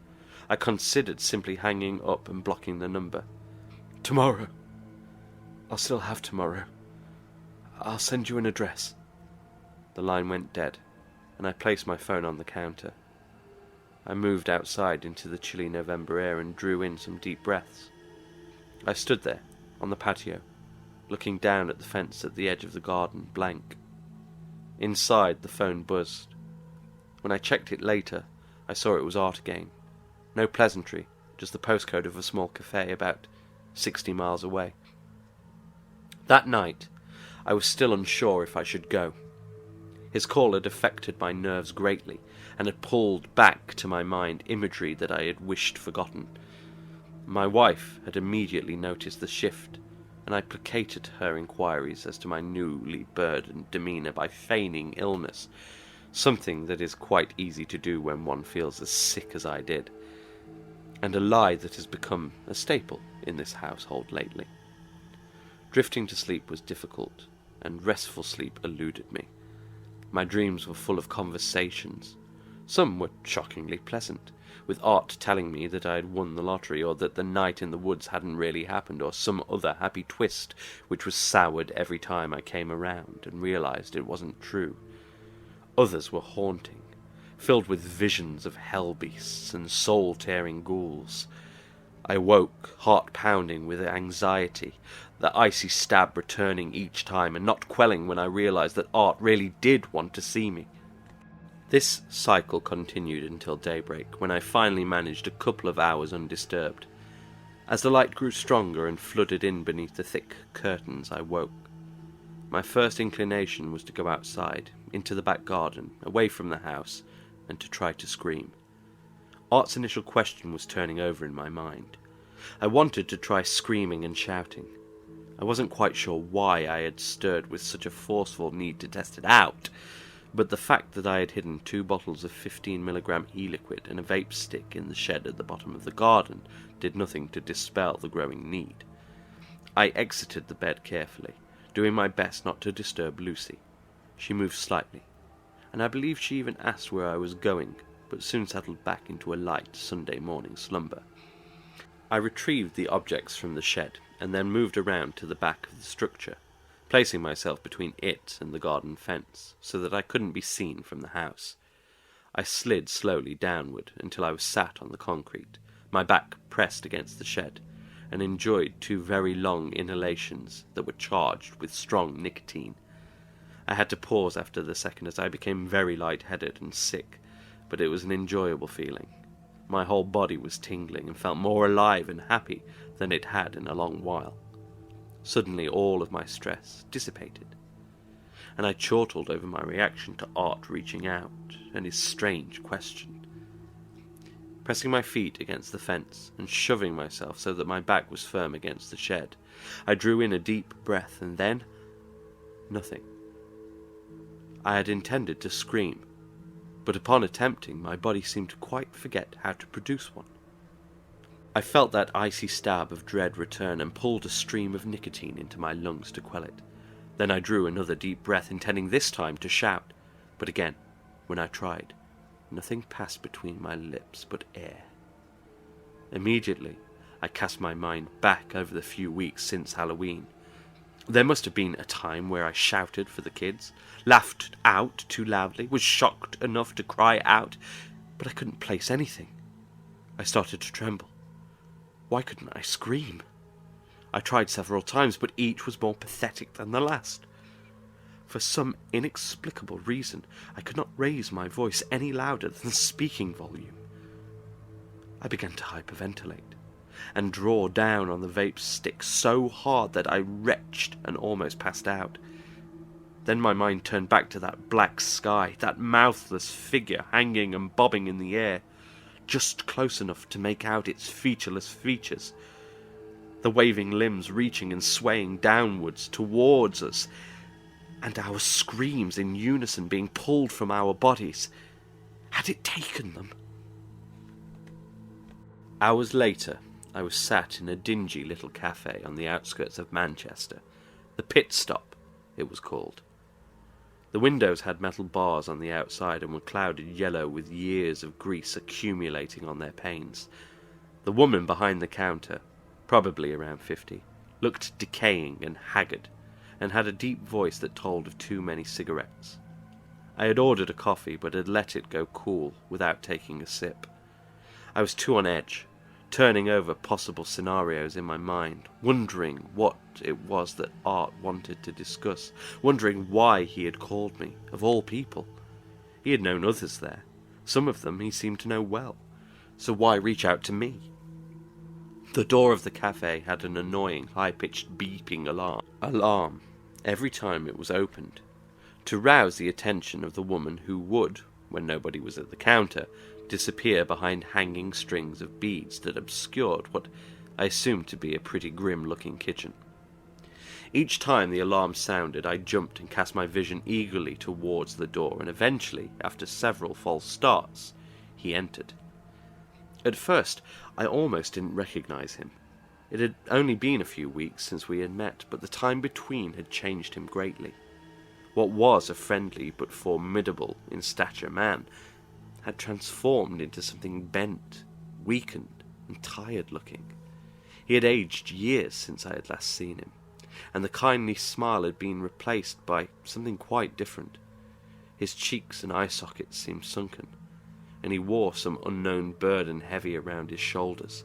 I considered simply hanging up and blocking the number. "Tomorrow. I'll still have tomorrow. I'll send you an address." The line went dead, and I placed my phone on the counter. I moved outside into the chilly November air and drew in some deep breaths. I stood there, on the patio, looking down at the fence at the edge of the garden, blank. Inside, the phone buzzed. When I checked it later, I saw it was Art again. No pleasantry, just the postcode of a small cafe about 60 miles away. That night, I was still unsure if I should go. His call had affected my nerves greatly, and had pulled back to my mind imagery that I had wished forgotten. My wife had immediately noticed the shift, and I placated her inquiries as to my newly burdened demeanour by feigning illness, something that is quite easy to do when one feels as sick as I did, and a lie that has become a staple in this household lately. Drifting to sleep was difficult, and restful sleep eluded me. My dreams were full of conversations. Some were shockingly pleasant, with Art telling me that I had won the lottery, or that the night in the woods hadn't really happened, or some other happy twist which was soured every time I came around and realized it wasn't true. Others were haunting, filled with visions of hell beasts and soul-tearing ghouls. I woke, heart pounding with anxiety, the icy stab returning each time and not quelling when I realized that Art really did want to see me. This cycle continued until daybreak, when I finally managed a couple of hours undisturbed. As the light grew stronger and flooded in beneath the thick curtains, I woke. My first inclination was to go outside, into the back garden, away from the house, and to try to scream. Art's initial question was turning over in my mind. I wanted to try screaming and shouting. I wasn't quite sure why I had stirred with such a forceful need to test it out, but the fact that I had hidden 2 bottles of 15mg e-liquid and a vape stick in the shed at the bottom of the garden did nothing to dispel the growing need. I exited the bed carefully, doing my best not to disturb Lucy. She moved slightly, and I believe she even asked where I was going, but soon settled back into a light Sunday morning slumber. I retrieved the objects from the shed, and then moved around to the back of the structure, placing myself between it and the garden fence, so that I couldn't be seen from the house. I slid slowly downward until I was sat on the concrete, my back pressed against the shed, and enjoyed 2 very long inhalations that were charged with strong nicotine. I had to pause after the second as I became very light-headed and sick, but it was an enjoyable feeling. My whole body was tingling and felt more alive and happy than it had in a long while. Suddenly all of my stress dissipated, and I chortled over my reaction to Art reaching out and his strange question. Pressing my feet against the fence and shoving myself so that my back was firm against the shed, I drew in a deep breath, and then nothing. I had intended to scream, but upon attempting, my body seemed to quite forget how to produce one. I felt that icy stab of dread return and pulled a stream of nicotine into my lungs to quell it. Then I drew another deep breath, intending this time to shout, but again, when I tried, nothing passed between my lips but air. Immediately, I cast my mind back over the few weeks since Halloween. There must have been a time where I shouted for the kids, laughed out too loudly, was shocked enough to cry out, but I couldn't place anything. I started to tremble. Why couldn't I scream? I tried several times, but each was more pathetic than the last. For some inexplicable reason, I could not raise my voice any louder than speaking volume. I began to hyperventilate and draw down on the vape stick so hard that I retched and almost passed out. Then my mind turned back to that black sky, that mouthless figure hanging and bobbing in the air, just close enough to make out its featureless features, the waving limbs reaching and swaying downwards towards us, and our screams in unison being pulled from our bodies. Had it taken them? Hours later, I was sat in a dingy little cafe on the outskirts of Manchester. The Pit Stop, it was called. The windows had metal bars on the outside and were clouded yellow with years of grease accumulating on their panes. The woman behind the counter, probably around 50, looked decaying and haggard, and had a deep voice that told of too many cigarettes. I had ordered a coffee, but had let it go cool without taking a sip. I was too on edge, turning over possible scenarios in my mind, wondering what it was that Art wanted to discuss, wondering why he had called me, of all people. He had known others there. Some of them he seemed to know well, so why reach out to me? The door of the cafe had an annoying, high-pitched beeping alarm every time it was opened, to rouse the attention of the woman who would, when nobody was at the counter, disappear behind hanging strings of beads that obscured what I assumed to be a pretty grim-looking kitchen. Each time the alarm sounded, I jumped and cast my vision eagerly towards the door, and eventually, after several false starts, he entered. At first, I almost didn't recognize him. It had only been a few weeks since we had met, but the time between had changed him greatly. What was a friendly but formidable in stature man had transformed into something bent, weakened, and tired-looking. He had aged years since I had last seen him, and the kindly smile had been replaced by something quite different. His cheeks and eye sockets seemed sunken, and he wore some unknown burden heavy around his shoulders.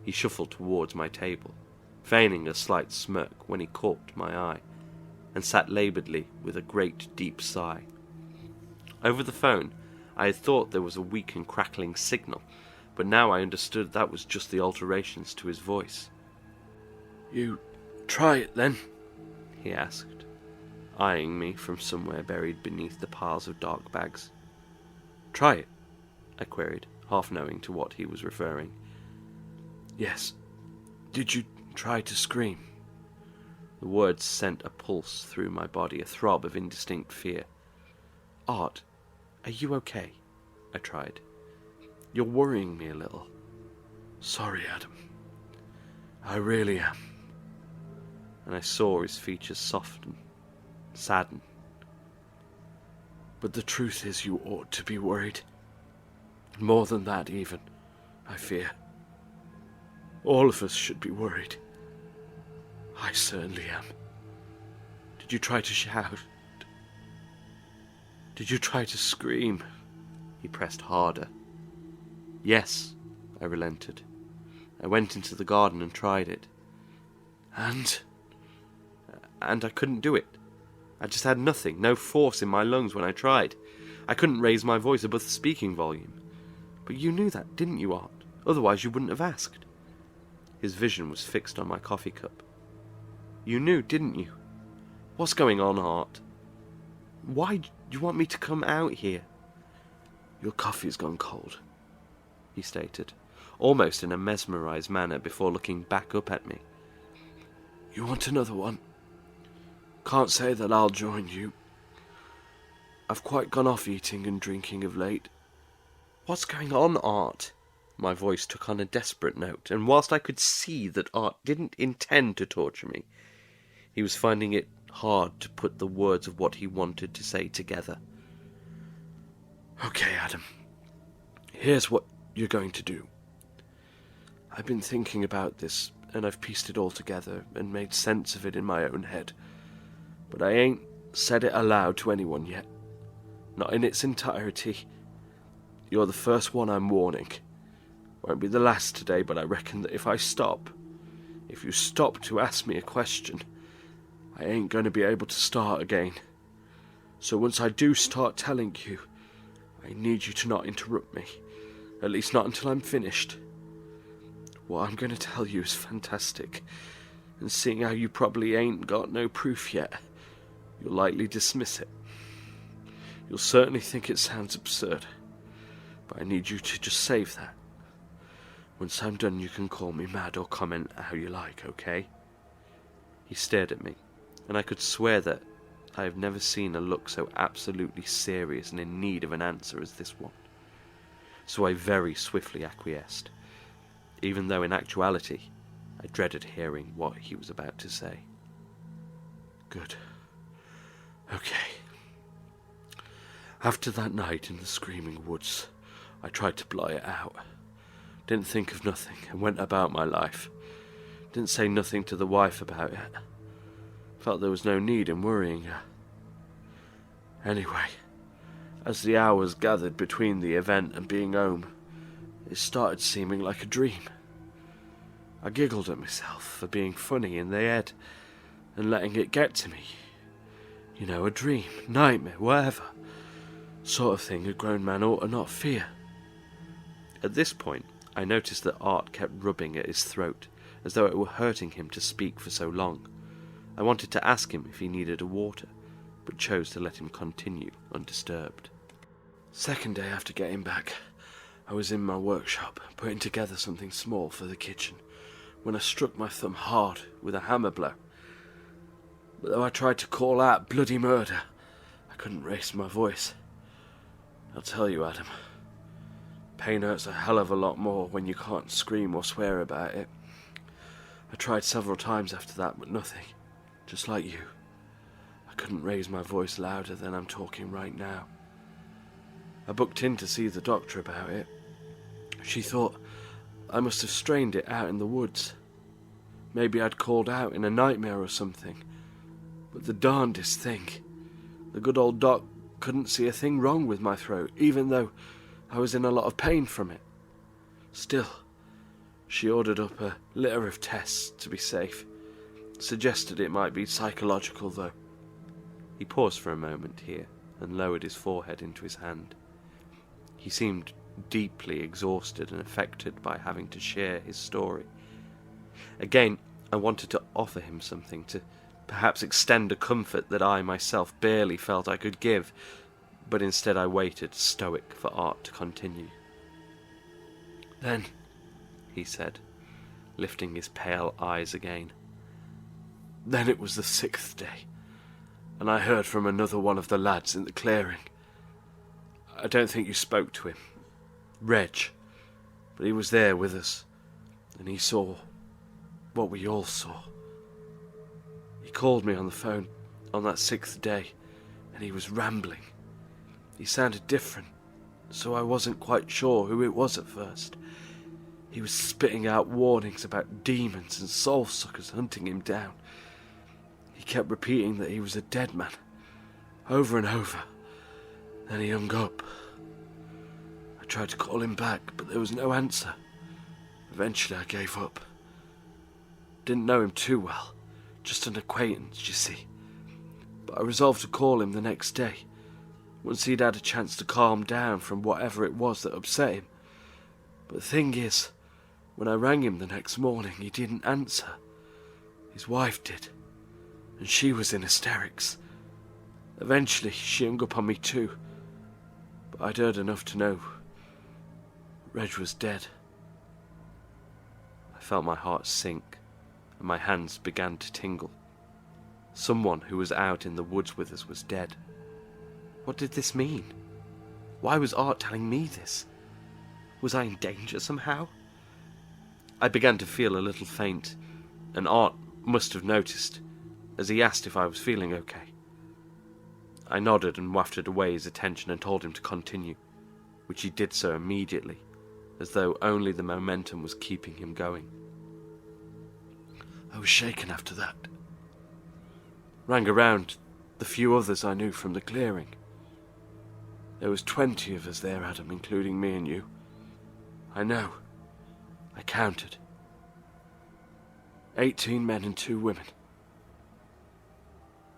He shuffled towards my table, feigning a slight smirk when he caught my eye, and sat labouredly with a great deep sigh. Over the phone, I had thought there was a weak and crackling signal, but now I understood that was just the alterations to his voice. "You try it, then?" he asked, eyeing me from somewhere buried beneath the piles of dark bags. "Try it?" I queried, half knowing to what he was referring. "Yes. Did you try to scream?" The words sent a pulse through my body, a throb of indistinct fear. "Art, are you okay?" I tried. "You're worrying me a little." "Sorry, Adam. I really am." And I saw his features soften, sadden. "But the truth is you ought to be worried. More than that, even, I fear. All of us should be worried. I certainly am." Did you try to shout? Did you try to scream? He pressed harder. "Yes," I relented. "I went into the garden and tried it." And I couldn't do it. I just had nothing, no force in my lungs when I tried. I couldn't raise my voice above the speaking volume. But you knew that, didn't you, Art? Otherwise you wouldn't have asked. His vision was fixed on my coffee cup. You knew, didn't you? What's going on, Art? Why do you want me to come out here? "Your coffee's gone cold," he stated, almost in a mesmerized manner before looking back up at me. "You want another one? Can't say that I'll join you. I've quite gone off eating and drinking of late." What's going on, Art? My voice took on a desperate note, and whilst I could see that Art didn't intend to torture me, he was finding it hard to put the words of what he wanted to say together. "Okay, Adam. Here's what you're going to do. I've been thinking about this, and I've pieced it all together and made sense of it in my own head. But I ain't said it aloud to anyone yet. Not in its entirety. You're the first one I'm warning. Won't be the last today, but I reckon that if you stop to ask me a question, I ain't going to be able to start again. So once I do start telling you, I need you to not interrupt me. At least not until I'm finished. What I'm going to tell you is fantastic, and seeing how you probably ain't got no proof yet, you'll likely dismiss it. You'll certainly think it sounds absurd, but I need you to just save that. Once I'm done, you can call me mad or comment how you like, okay?" He stared at me, and I could swear that I have never seen a look so absolutely serious and in need of an answer as this one. So I very swiftly acquiesced, even though in actuality I dreaded hearing what he was about to say. "Good. Okay. After that night in the Screaming Woods, I tried to bly it out. Didn't think of nothing and went about my life. Didn't say nothing to the wife about it. Felt there was no need in worrying her. Anyway, as the hours gathered between the event and being home, it started seeming like a dream. I giggled at myself for being funny in the head and letting it get to me. You know, a dream, nightmare, whatever. Sort of thing a grown man ought to not fear." At this point, I noticed that Art kept rubbing at his throat, as though it were hurting him to speak for so long. I wanted to ask him if he needed a water, but chose to let him continue undisturbed. "Second day after getting back, I was in my workshop, putting together something small for the kitchen, when I struck my thumb hard with a hammer blow. But though I tried to call out bloody murder, I couldn't raise my voice. I'll tell you, Adam, pain hurts a hell of a lot more when you can't scream or swear about it. I tried several times after that, but nothing. Just like you. I couldn't raise my voice louder than I'm talking right now. I booked in to see the doctor about it. She thought I must have strained it out in the woods. Maybe I'd called out in a nightmare or something. But the darndest thing, the good old doc couldn't see a thing wrong with my throat, even though I was in a lot of pain from it. Still, she ordered up a litter of tests to be safe. Suggested it might be psychological, though. He paused for a moment here and lowered his forehead into his hand. He seemed deeply exhausted and affected by having to share his story. Again, I wanted to offer him something, to perhaps extend a comfort that I myself barely felt I could give, but instead I waited, stoic, for Art to continue. Then, he said, lifting his pale eyes again. Then it was the 6th day, and I heard from another one of the lads in the clearing. I don't think you spoke to him, Reg, but he was there with us, and he saw what we all saw. He called me on the phone on that 6th day, and he was rambling. He sounded different, so I wasn't quite sure who it was at first. He was spitting out warnings about demons and soul-suckers hunting him down. He kept repeating that he was a dead man, over and over. Then he hung up. I tried to call him back, but there was no answer. Eventually I gave up. Didn't know him too well, just an acquaintance, you see. But I resolved to call him the next day, once he'd had a chance to calm down from whatever it was that upset him. But the thing is, when I rang him the next morning, he didn't answer. His wife did, and she was in hysterics. Eventually, she hung up on me too, but I'd heard enough to know Reg was dead. I felt my heart sink, and my hands began to tingle. Someone who was out in the woods with us was dead. What did this mean? Why was Art telling me this? Was I in danger somehow? I began to feel a little faint, and Art must have noticed, as he asked if I was feeling okay. I nodded and wafted away his attention and told him to continue, which he did so immediately, as though only the momentum was keeping him going. I was shaken after that. Rang around the few others I knew from the clearing. There was 20 of us there, Adam, including me and you. I know. I counted. 18 men and 2 women.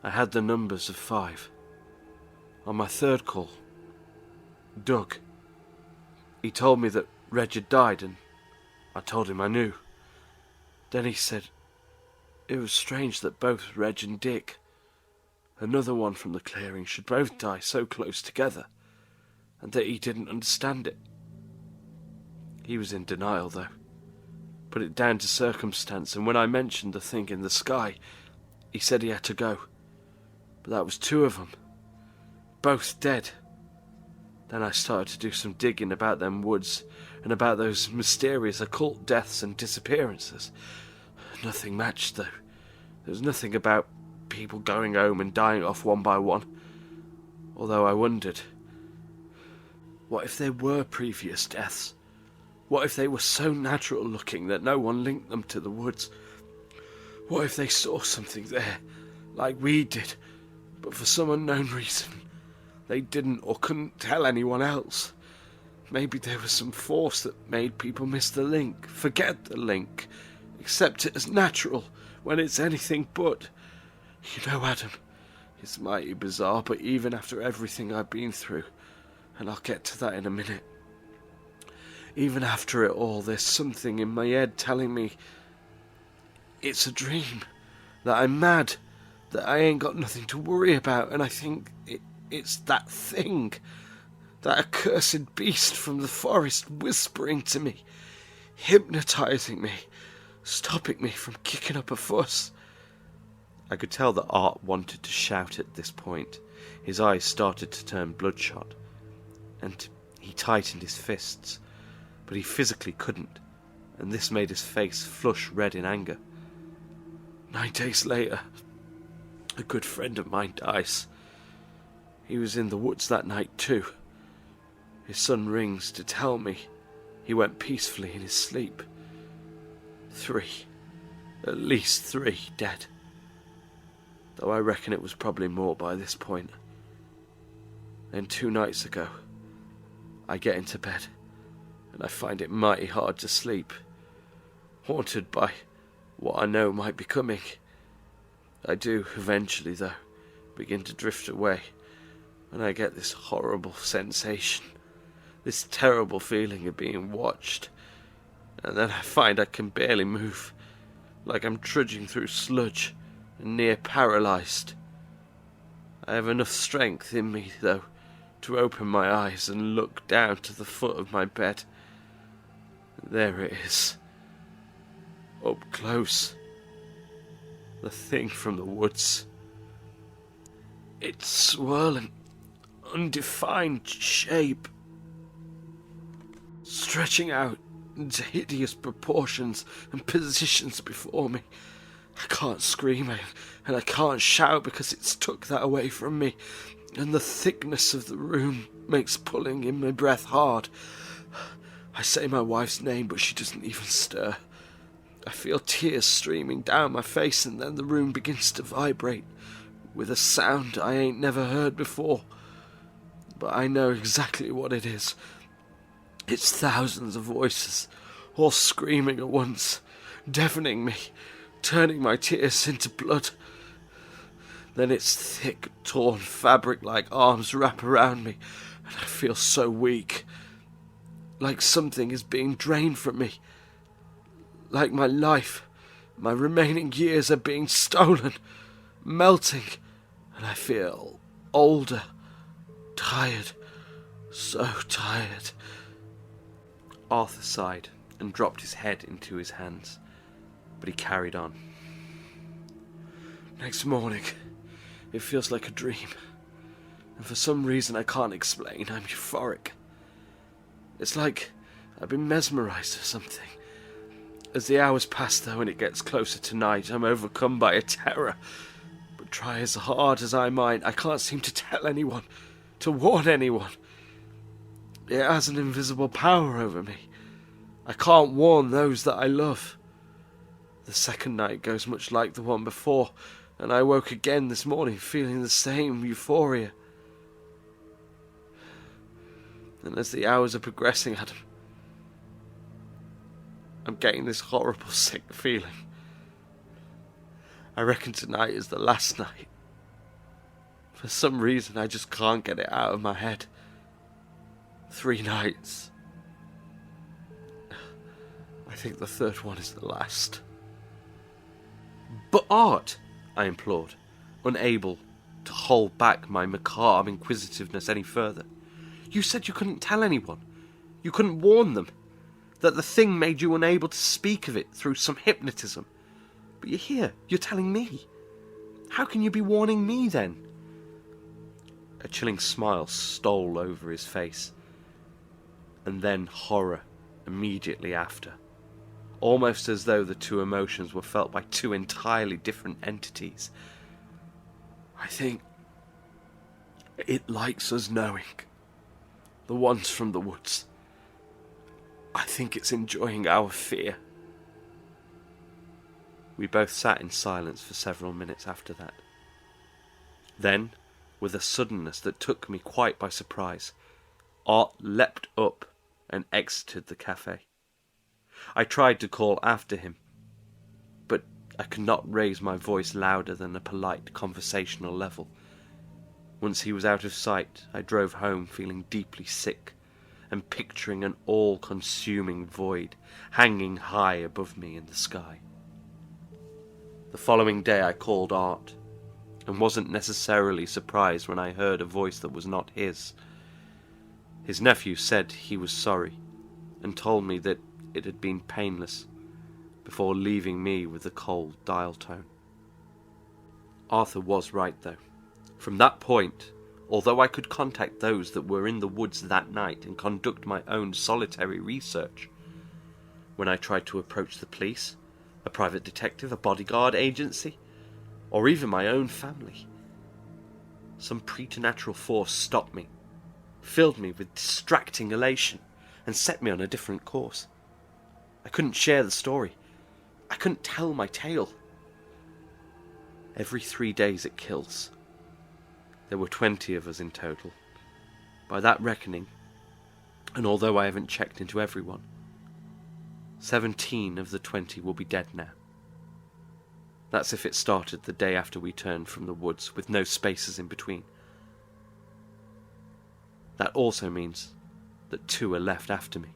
I had the numbers of 5. On my 3rd call, Doug, he told me that Reg had died, and I told him I knew. Then he said it was strange that both Reg and Dick, another one from the clearing, should both die so close together, and that he didn't understand it. He was in denial, though. Put it down to circumstance, and when I mentioned the thing in the sky, he said he had to go. But that was 2 of them. Both dead. Then I started to do some digging about them woods, and about those mysterious occult deaths and disappearances. Nothing matched, though. There was nothing about people going home and dying off one by one. Although I wondered, what if there were previous deaths? What if they were so natural looking that no one linked them to the woods? What if they saw something there, like we did, but for some unknown reason they didn't or couldn't tell anyone else? Maybe there was some force that made people miss the link, forget the link, accept it as natural when it's anything but. You know, Adam, it's mighty bizarre, but even after everything I've been through, and I'll get to that in a minute, even after it all, there's something in my head telling me it's a dream, that I'm mad, that I ain't got nothing to worry about, and I think it's that thing, that accursed beast from the forest whispering to me, hypnotising me, stopping me from kicking up a fuss. I could tell that Art wanted to shout at this point. His eyes started to turn bloodshot, and he tightened his fists, but he physically couldn't, and this made his face flush red in anger. 9 days later, a good friend of mine dies. He was in the woods that night too. His son rings to tell me he went peacefully in his sleep. 3, at least 3 dead. Though I reckon it was probably more by this point. Then 2 nights ago, I get into bed, and I find it mighty hard to sleep, haunted by what I know might be coming. I do, eventually though, begin to drift away, and I get this horrible sensation, this terrible feeling of being watched, and then I find I can barely move, like I'm trudging through sludge and near paralysed. I have enough strength in me, though, to open my eyes and look down to the foot of my bed. There it is, up close, the thing from the woods. Its swirling, undefined shape, stretching out into hideous proportions and positions before me. I can't scream and I can't shout because it's took that away from me, and the thickness of the room makes pulling in my breath hard. I say my wife's name, but she doesn't even stir. I feel tears streaming down my face, and then the room begins to vibrate with a sound I ain't never heard before. But I know exactly what it is. It's thousands of voices, all screaming at once, deafening me, turning my tears into blood. Then its thick, torn fabric-like arms wrap around me, and I feel so weak, like something is being drained from me, like my life, my remaining years are being stolen, melting, and I feel older, tired, so tired. Arthur sighed and dropped his head into his hands, but he carried on. Next morning, it feels like a dream, and for some reason I can't explain, I'm euphoric. It's like I've been mesmerised or something. As the hours pass, though, and it gets closer to night, I'm overcome by a terror. But try as hard as I might, I can't seem to tell anyone, to warn anyone. It has an invisible power over me. I can't warn those that I love. The second night goes much like the one before, and I woke again this morning feeling the same euphoria. And as the hours are progressing, Adam, I'm getting this horrible sick feeling. I reckon tonight is the last night. For some reason, I just can't get it out of my head. 3 nights. I think the third one is the last. But Art, I implored, unable to hold back my macabre inquisitiveness any further. You said you couldn't tell anyone. You couldn't warn them. That the thing made you unable to speak of it through some hypnotism. But you're here. You're telling me. How can you be warning me then? A chilling smile stole over his face, and then horror immediately after, almost as though the 2 emotions were felt by 2 entirely different entities. I think it likes us knowing, the ones from the woods. I think it's enjoying our fear. We both sat in silence for several minutes after that. Then, with a suddenness that took me quite by surprise, Art leapt up and exited the cafe. I tried to call after him, but I could not raise my voice louder than a polite conversational level. Once he was out of sight, I drove home feeling deeply sick and picturing an all-consuming void hanging high above me in the sky. The following day I called Art, and wasn't necessarily surprised when I heard a voice that was not his. His nephew said he was sorry, and told me that it had been painless, before leaving me with the cold dial tone. Arthur was right, though. From that point, although I could contact those that were in the woods that night and conduct my own solitary research, when I tried to approach the police, a private detective, a bodyguard agency, or even my own family, some preternatural force stopped me, filled me with distracting elation, and set me on a different course. I couldn't share the story. I couldn't tell my tale. Every 3 days it kills. There were 20 of us in total. By that reckoning, and although I haven't checked into everyone, 17 of the 20 will be dead now. That's if it started the day after we turned from the woods, with no spaces in between. That also means that 2 are left after me.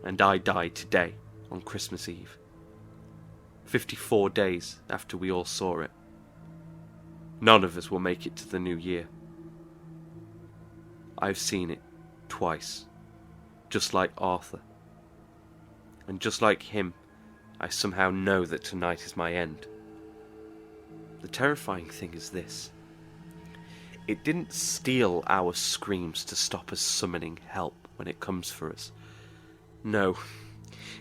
And I died today, on Christmas Eve. 54 days after we all saw it. None of us will make it to the new year. I've seen it twice, just like Arthur. And just like him, I somehow know that tonight is my end. The terrifying thing is this. It didn't steal our screams to stop us summoning help when it comes for us. No.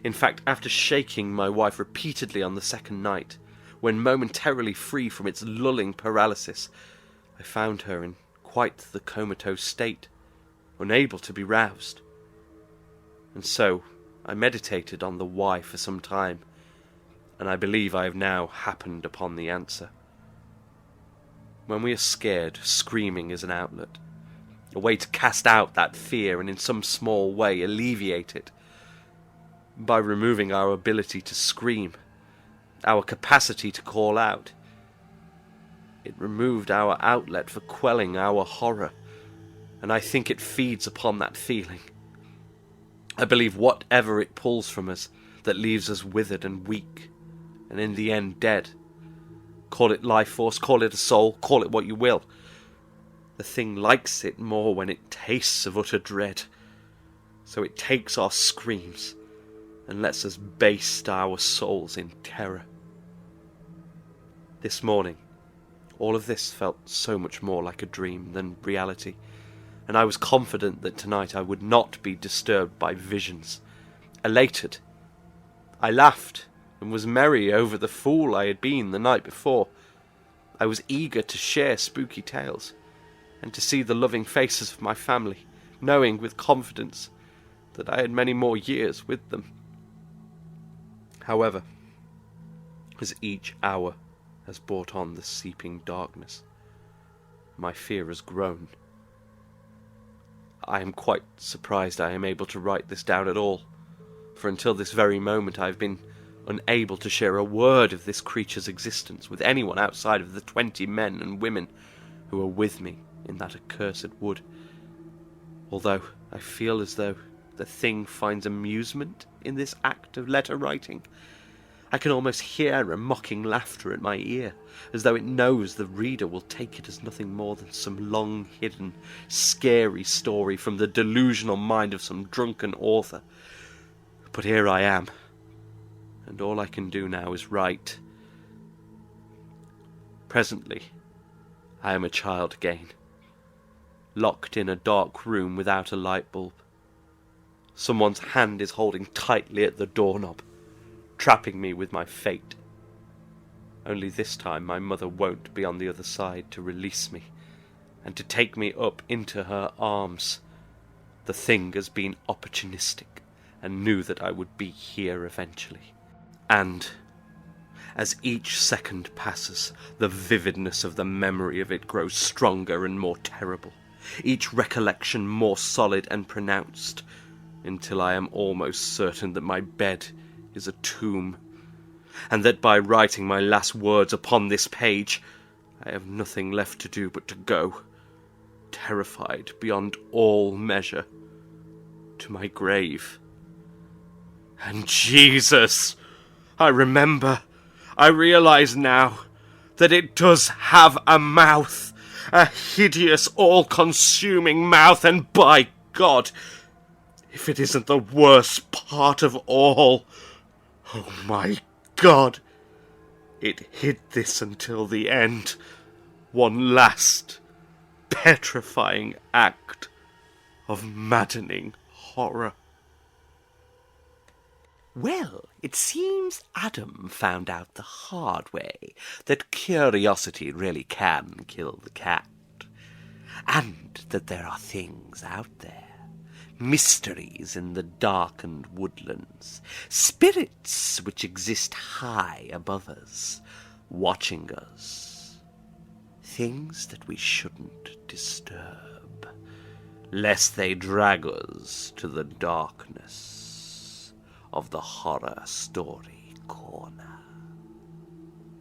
In fact, after shaking my wife repeatedly on the second night, when momentarily free from its lulling paralysis, I found her in quite the comatose state, unable to be roused. And so I meditated on the why for some time, and I believe I have now happened upon the answer. When we are scared, screaming is an outlet, a way to cast out that fear and in some small way alleviate it. By removing our ability to scream, our capacity to call out, it removed our outlet for quelling our horror, and I think it feeds upon that feeling. I believe whatever it pulls from us that leaves us withered and weak, and in the end dead. Call it life force, call it a soul, call it what you will. The thing likes it more when it tastes of utter dread. So it takes our screams and lets us baste our souls in terror. This morning, all of this felt so much more like a dream than reality, and I was confident that tonight I would not be disturbed by visions. Elated, I laughed and was merry over the fool I had been the night before. I was eager to share spooky tales, and to see the loving faces of my family, knowing with confidence that I had many more years with them. However, as each hour has brought on the seeping darkness, my fear has grown. I am quite surprised I am able to write this down at all, for until this very moment I have been unable to share a word of this creature's existence with anyone outside of the 20 men and women who are with me in that accursed wood. Although I feel as though the thing finds amusement in this act of letter writing. I can almost hear a mocking laughter at my ear, as though it knows the reader will take it as nothing more than some long-hidden, scary story from the delusional mind of some drunken author. But here I am, and all I can do now is write. Presently, I am a child again, locked in a dark room without a light bulb. Someone's hand is holding tightly at the doorknob, trapping me with my fate. Only this time my mother won't be on the other side to release me, and to take me up into her arms. The thing has been opportunistic, and knew that I would be here eventually. And, as each second passes, the vividness of the memory of it grows stronger and more terrible, each recollection more solid and pronounced, until I am almost certain that my bed is a tomb, and that by writing my last words upon this page, I have nothing left to do but to go, terrified beyond all measure, to my grave. And Jesus! I realize now that it does have a mouth, a hideous, all-consuming mouth, and by God, if it isn't the worst part of all, oh my God, It hid this until the end. One last, petrifying act of maddening horror. Well, it seems Adam found out the hard way that curiosity really can kill the cat, and that there are things out there, mysteries in the darkened woodlands, spirits which exist high above us, watching us, things that we shouldn't disturb, lest they drag us to the darkness of the Horror Story Corner.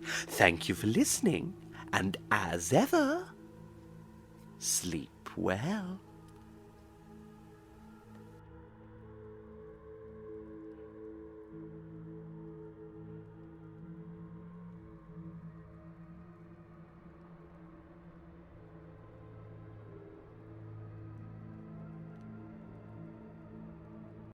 Thank you for listening, and as ever, sleep well.